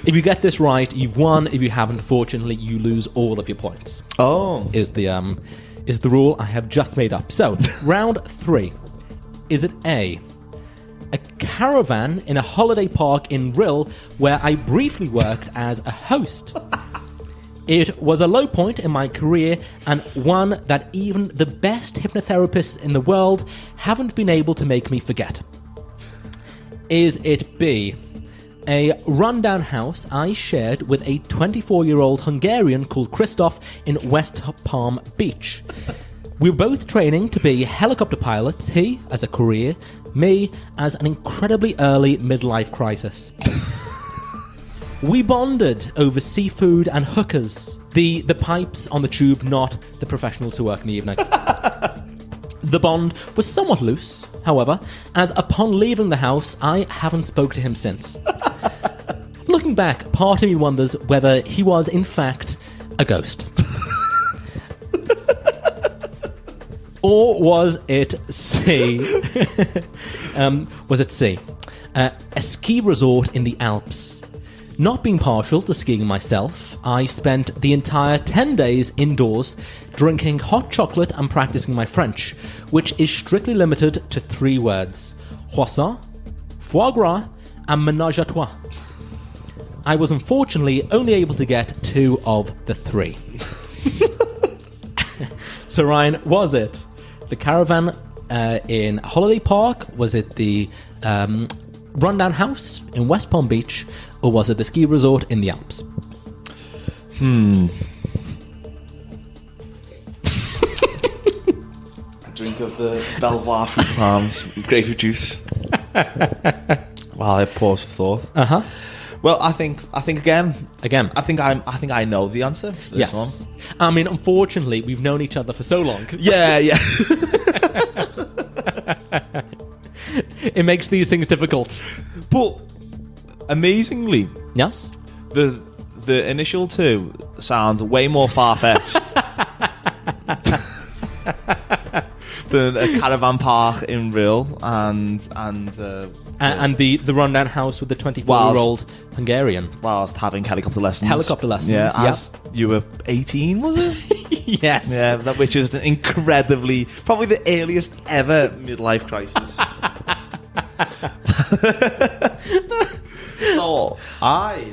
If you get this right, you've won. If you haven't, fortunately, you lose all of your points. Oh. Is the rule I have just made up. So, round 3. Is it A, a caravan in a holiday park in Ril where I briefly worked as a host? It was a low point in my career and one that even the best hypnotherapists in the world haven't been able to make me forget. Is it B, a rundown house I shared with a 24-year-old Hungarian called Christoph in West Palm Beach? We were both training to be helicopter pilots, he as a career, me as an incredibly early midlife crisis. We bonded over seafood and hookers, the pipes on the tube, not the professionals who work in the evening. The bond was somewhat loose, however, as upon leaving the house, I haven't spoke to him since. Looking back, part of me wonders whether he was, in fact, a ghost. Or was it C? Was it C? A ski resort in the Alps. Not being partial to skiing myself, I spent the entire 10 days indoors drinking hot chocolate and practicing my French, which is strictly limited to 3 words. Croissant, foie gras, and ménage à trois. I was unfortunately only able to get 2 of the 3. So Ryan, was it the caravan in Holiday Park? Was it the rundown house in West Palm Beach? Or was it the ski resort in the Alps? A drink of the Belvoir fruit palms with grapefruit juice. Wow, I pause for thought. Well, I think again. I think I know the answer to this one. I mean, unfortunately, we've known each other for so long. Yeah. It makes these things difficult. But amazingly, Yes. the initial 2 sound way more far-fetched than a caravan park in real and the rundown house with the 24-year-old Hungarian. whilst having helicopter lessons. Yeah, as you were 18, was it? Yes. Yeah, which is an incredibly, probably the earliest ever midlife crisis. So I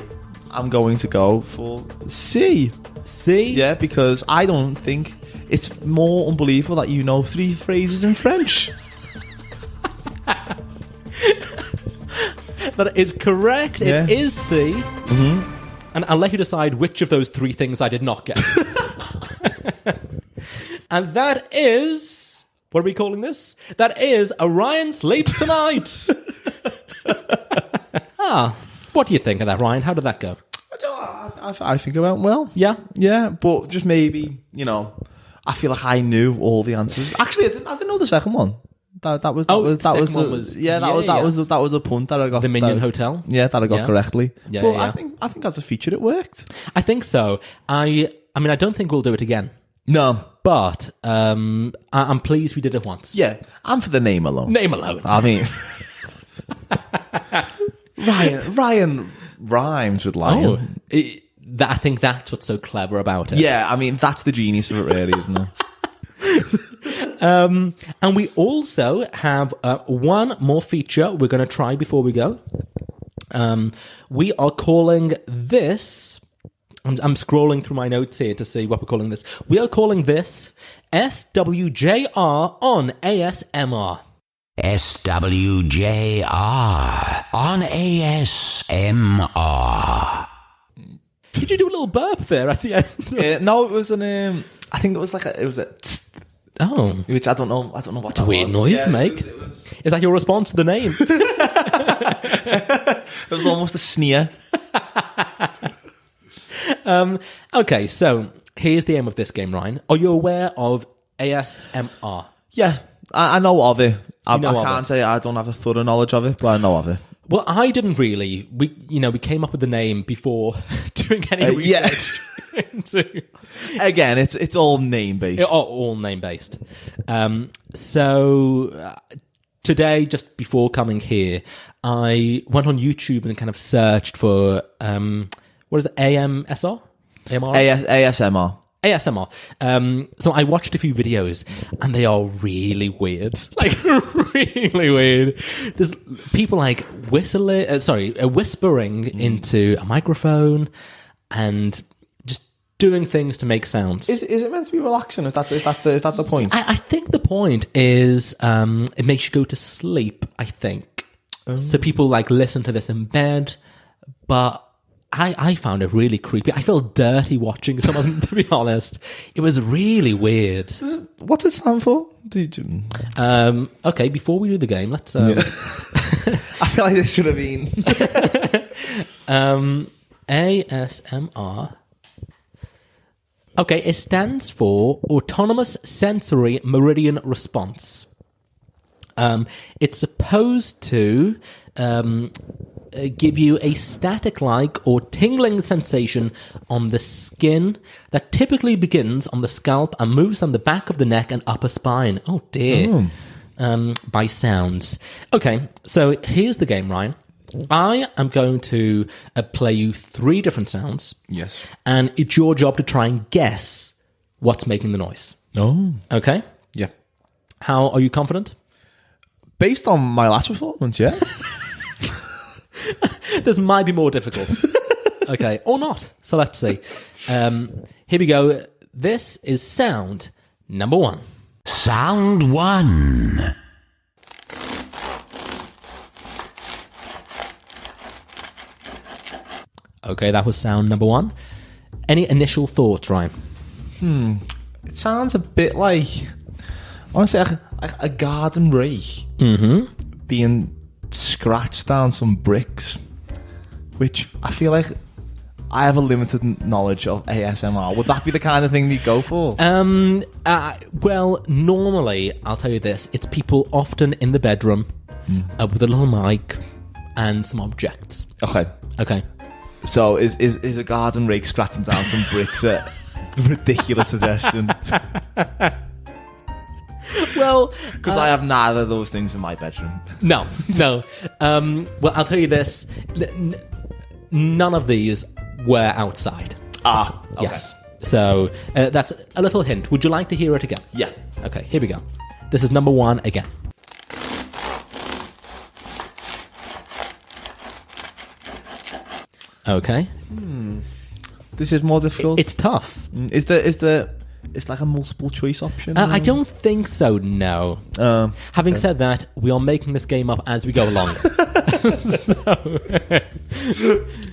am going to go for C. C? Yeah, because I don't think it's more unbelievable that you know 3 phrases in French. That is correct. Yeah. It is C. Mm-hmm. And I'll let you decide which of those 3 things I did not get. And that is... What are we calling this? That is Orion Sleeps Tonight. What do you think of that, Ryan? How did that go? I think it went well. Yeah? Yeah, but just maybe, I feel like I knew all the answers. Actually, I didn't know the second one. That was a punt that I got. The Minion Hotel? Yeah, that I got correctly. Yeah, but yeah. I think as a feature it worked. I think so. I mean, I don't think we'll do it again. No. But I'm pleased we did it once. Yeah, and for the name alone. Name alone. I mean... Ryan rhymes with lion. I think that's what's so clever about it. Yeah, I mean, that's the genius of it really, isn't it? And we also have one more feature we're going to try before we go. We are calling this... I'm scrolling through my notes here to see what we're calling this. We are calling this SWJR on ASMR. SWJR on ASMR. Did you do a little burp there at the end? No, it was an... I think it was like it was a... Oh. Which I don't know what that It's a weird noise to make. Is that your response to the name? It was almost a sneer. Okay, so here's the aim of this game, Ryan. Are you aware of ASMR? Yeah, I know of it. I know of can't say I don't have a thorough knowledge of it, but I know of it. Well, I didn't really. We came up with the name before doing any research. Again, it's all name based. All name based. So today, just before coming here, I went on YouTube and kind of searched for what is it? AMSR? ASMR. ASMR. So I watched a few videos and they are really weird. Like, really weird. There's people like whispering into a microphone and just doing things to make sounds. Is it meant to be relaxing? Is that the point? I think the point is it makes you go to sleep, I think. So people like listen to this in bed, but I found it really creepy. I feel dirty watching some of them, to be honest. It was really weird. What's it stand for? Okay, before we do the game, let's... I feel like this should have been... ASMR. Okay, it stands for Autonomous Sensory Meridian Response. It's supposed to... give you a static-like or tingling sensation on the skin that typically begins on the scalp and moves on the back of the neck and upper spine. Oh, dear. By sounds. Okay, so here's the game, Ryan. I am going to play you 3 different sounds. Yes. And it's your job to try and guess what's making the noise. Oh. Okay? Yeah. How are you confident? Based on my last performance, yeah. This might be more difficult. Okay, or not. So let's see. Here we go. This is sound number 1. Sound 1. Okay, that was sound number 1. Any initial thoughts, Ryan? It sounds a bit like, I want to say, like a garden rake being scratched down some bricks, which I feel like I have a limited knowledge of ASMR. Would that be the kind of thing you go for? Well, normally, I'll tell you this, it's people often in the bedroom with a little mic and some objects. Okay. So is a garden rake scratching down some bricks a ridiculous suggestion? Well, because I have neither of those things in my bedroom. No. Well, I'll tell you this. None of these were outside. Okay. Yes. So that's a little hint. Would you like to hear it again? Yeah. Okay, here we go. This is number 1 again. Okay. This is more difficult. It's tough. Is there it's like a multiple choice option? I don't think so, no. Having said that, we are making this game up as we go along.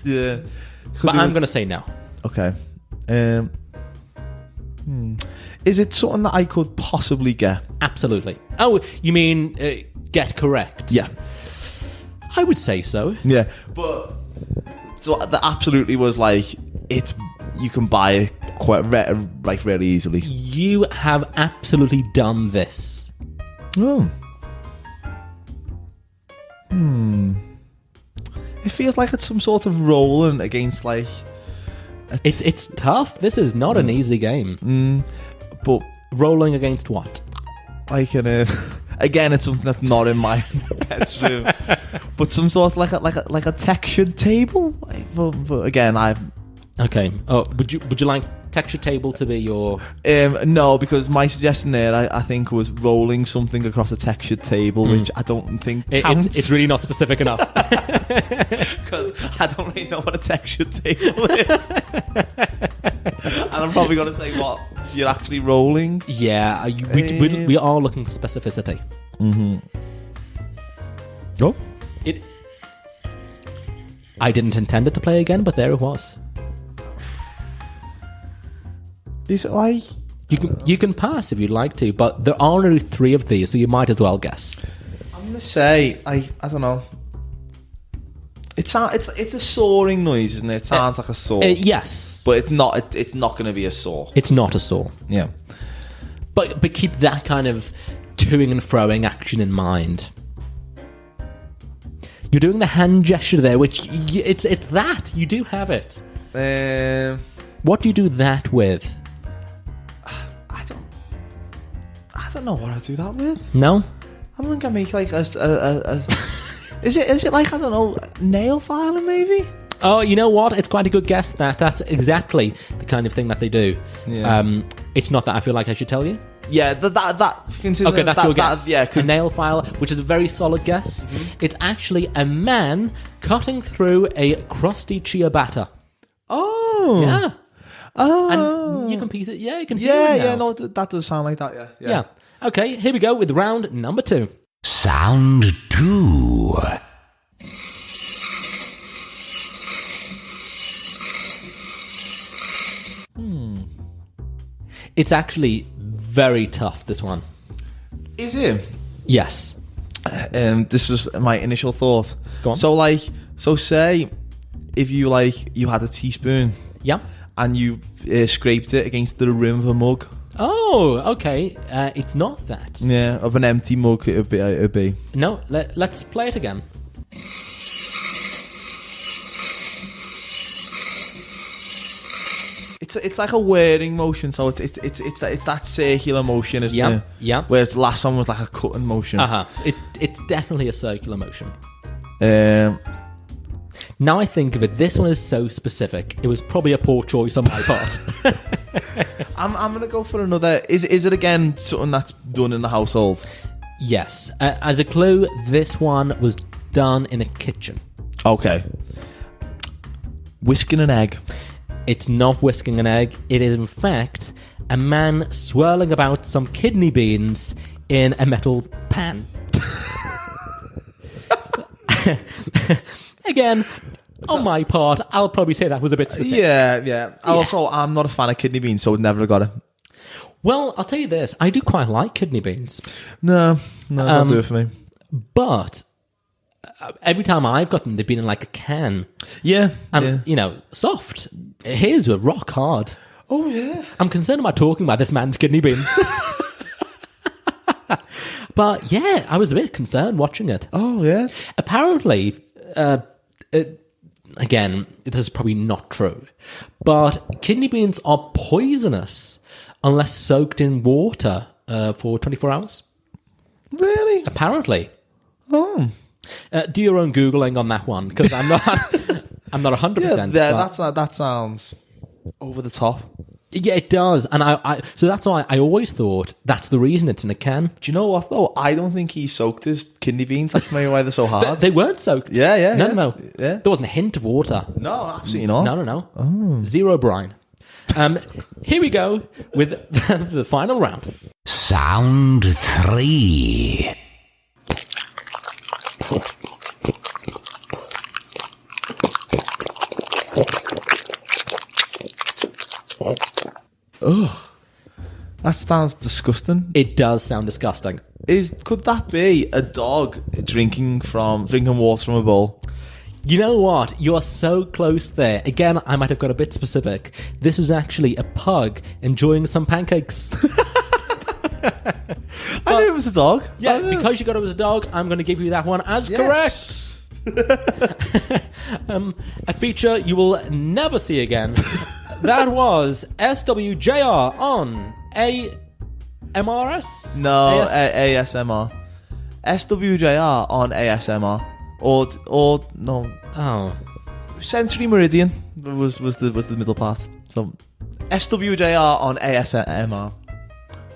Yeah. But I'm going to say no. Okay. Is it something that I could possibly get? Absolutely. Oh, you mean get correct? Yeah. I would say so. Yeah. But so that absolutely was like, you can buy it quite really easily. You have absolutely done this. Oh. It feels like it's some sort of rolling against like. It's tough. This is not an easy game. But rolling against what? Like again, it's something that's not in my bedroom. But some sort of like a textured table. But again, Okay. Oh, would you like texture table to be your? No, because my suggestion there, I think, was rolling something across a textured table, which I don't think counts. It's really not specific enough. Because I don't really know what a textured table is. And I'm probably going to say what you're actually rolling. Yeah, we are looking for specificity. Oh. I didn't intend it to play again, but there it was. Is it like you can pass if you'd like to, but there are only 3 of these, so you might as well guess. I'm gonna say I don't know. It's a sawing noise, isn't it? It sounds like a saw. Yes, but it's not. It's not going to be a saw. It's not a saw. Yeah, but keep that kind of toing and froing action in mind. You're doing the hand gesture there, which it's that you do have it. What do you do that with? I don't know what I do that with. No, I don't think I make like a is it like, I don't know, nail filing maybe? Oh, you know what? It's quite a good guess. That's exactly the kind of thing that they do. Yeah. It's not that I feel like I should tell you. Yeah, that okay, that's your guess. Yeah, a nail file, which is a very solid guess. It's actually a man cutting through a crusty ciabatta. Oh, yeah. Oh, and you can piece it. Yeah, you can hear it now. Yeah. No, that does sound like that. Yeah. Okay, here we go with round number 2. Sound 2. It's actually very tough, this one. Is it? Yes. This was my initial thought. Go on. So say if you had a teaspoon. Yeah. And you scraped it against the rim of a mug. Oh, okay. It's not that. Yeah, of an empty mug, it'd be. No, let's play it again. It's like a whirring motion, so it's that circular motion, isn't it? Yeah. Whereas the last one was like a cutting motion. It's definitely a circular motion. Now I think of it, this one is so specific. It was probably a poor choice on my part. I'm gonna go for another. Is it again something that's done in the household? Yes. As a clue, this one was done in a kitchen. Okay. Whisking an egg. It's not whisking an egg. It is, in fact, a man swirling about some kidney beans in a metal pan. Again, on my part, I'll probably say that was a bit specific. Yeah. Also, I'm not a fan of kidney beans, so I'd never have got it. Well, I'll tell you this. I do quite like kidney beans. No, don't do it for me. But every time I've got them, they've been in like a can. Yeah. And, soft. His were rock hard. Oh, yeah. I'm concerned about talking about this man's kidney beans. But, yeah, I was a bit concerned watching it. Oh, yeah. Apparently, again, this is probably not true, but kidney beans are poisonous unless soaked in water for 24 hours. Really? Apparently. Oh. Do your own Googling on that one, because I'm not 100%. Yeah, that sounds over the top. Yeah, it does. And so that's why I always thought that's the reason it's in a can. Do you know what, though? I don't think he soaked his kidney beans. That's maybe why they're so hard. They weren't soaked. Yeah. No. Yeah. There wasn't a hint of water. No, absolutely not. No. Oh. Zero brine. Here we go with the final round. Sound 3. Ugh. That sounds disgusting. It does sound disgusting. Could that be a dog drinking water from a bowl? You know what? You are so close there. Again, I might have got a bit specific. This was actually a pug enjoying some pancakes. I knew it was a dog. Yeah, because you got it was a dog, I'm going to give you that one as correct. A feature you will never see again. That was SWJR on AMRS? No, ASMR. SWJR on ASMR. Or no. Oh. Sensory Meridian was the middle part. So SWJR on ASMR.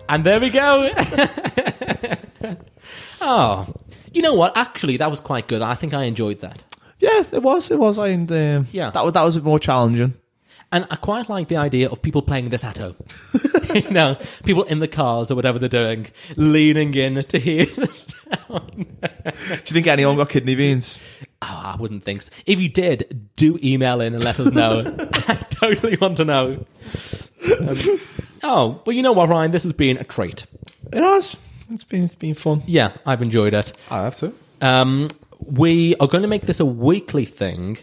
And there we go. Oh. You know what? Actually, that was quite good. I think I enjoyed that. Yeah, it was. That was a bit more challenging. And I quite like the idea of people playing this at home. People in the cars or whatever they're doing, leaning in to hear the sound. Do you think anyone got kidney beans? Oh, I wouldn't think so. If you did, do email in and let us know. I totally want to know. Well, you know what, Ryan? This has been a treat. It has. It's been fun. Yeah, I've enjoyed it. I have too. We are going to make this a weekly thing.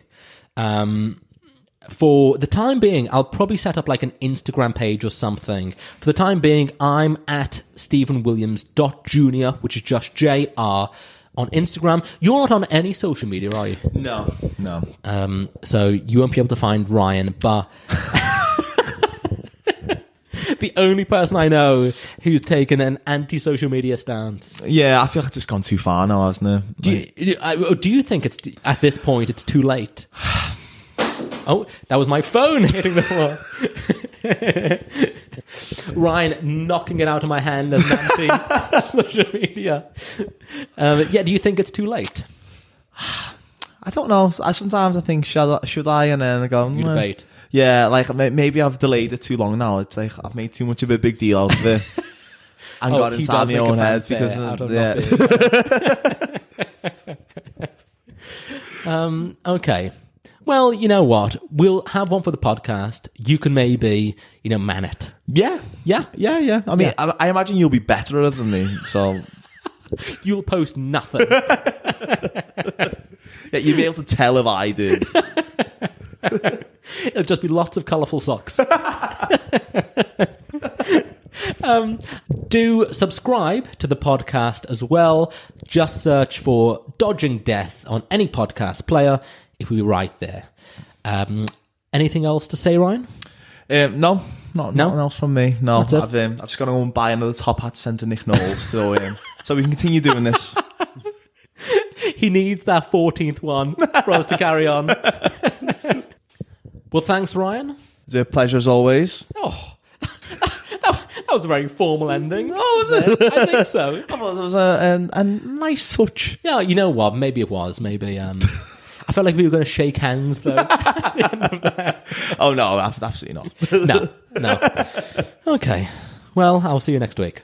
For the time being, I'll probably set up like an Instagram page or something. For the time being, I'm at stephenwilliams.jr, which is just JR, on Instagram. You're not on any social media, are you? No. So you won't be able to find Ryan, but the only person I know who's taken an anti-social media stance. Yeah, I feel like it's just gone too far now, hasn't it? Do you think it's at this point it's too late? Oh, that was my phone hitting the floor. Ryan knocking it out of my hand as anti-social media. Do you think it's too late? I don't know. Sometimes I think, should I? And then I go, you debate. Yeah, like maybe I've delayed it too long now. It's like I've made too much of a big deal out of it. And got inside my own head because okay. Well, you know what? We'll have one for the podcast. You can maybe, man it. Yeah. I mean, I imagine you'll be better at it than me, so... You'll post nothing. Yeah, you'll be able to tell if I did. It'll just be lots of colourful socks. Do subscribe to the podcast as well. Just search for Dodging Death on any podcast player. It will be right there. Anything else to say, Ryan? No, nothing else from me. No, That's it? I've just got to go and buy another top hat sent to Nick Knowles, so we can continue doing this. He needs that 14th one for us to carry on. Well, thanks, Ryan. It's a pleasure as always. Oh, that was a very formal ending. Oh, was it? I think so. I thought it was a nice touch. Yeah, you know what? Maybe it was. Maybe. I felt like we were going to shake hands, though. Oh, no, absolutely not. No. Okay. Well, I'll see you next week.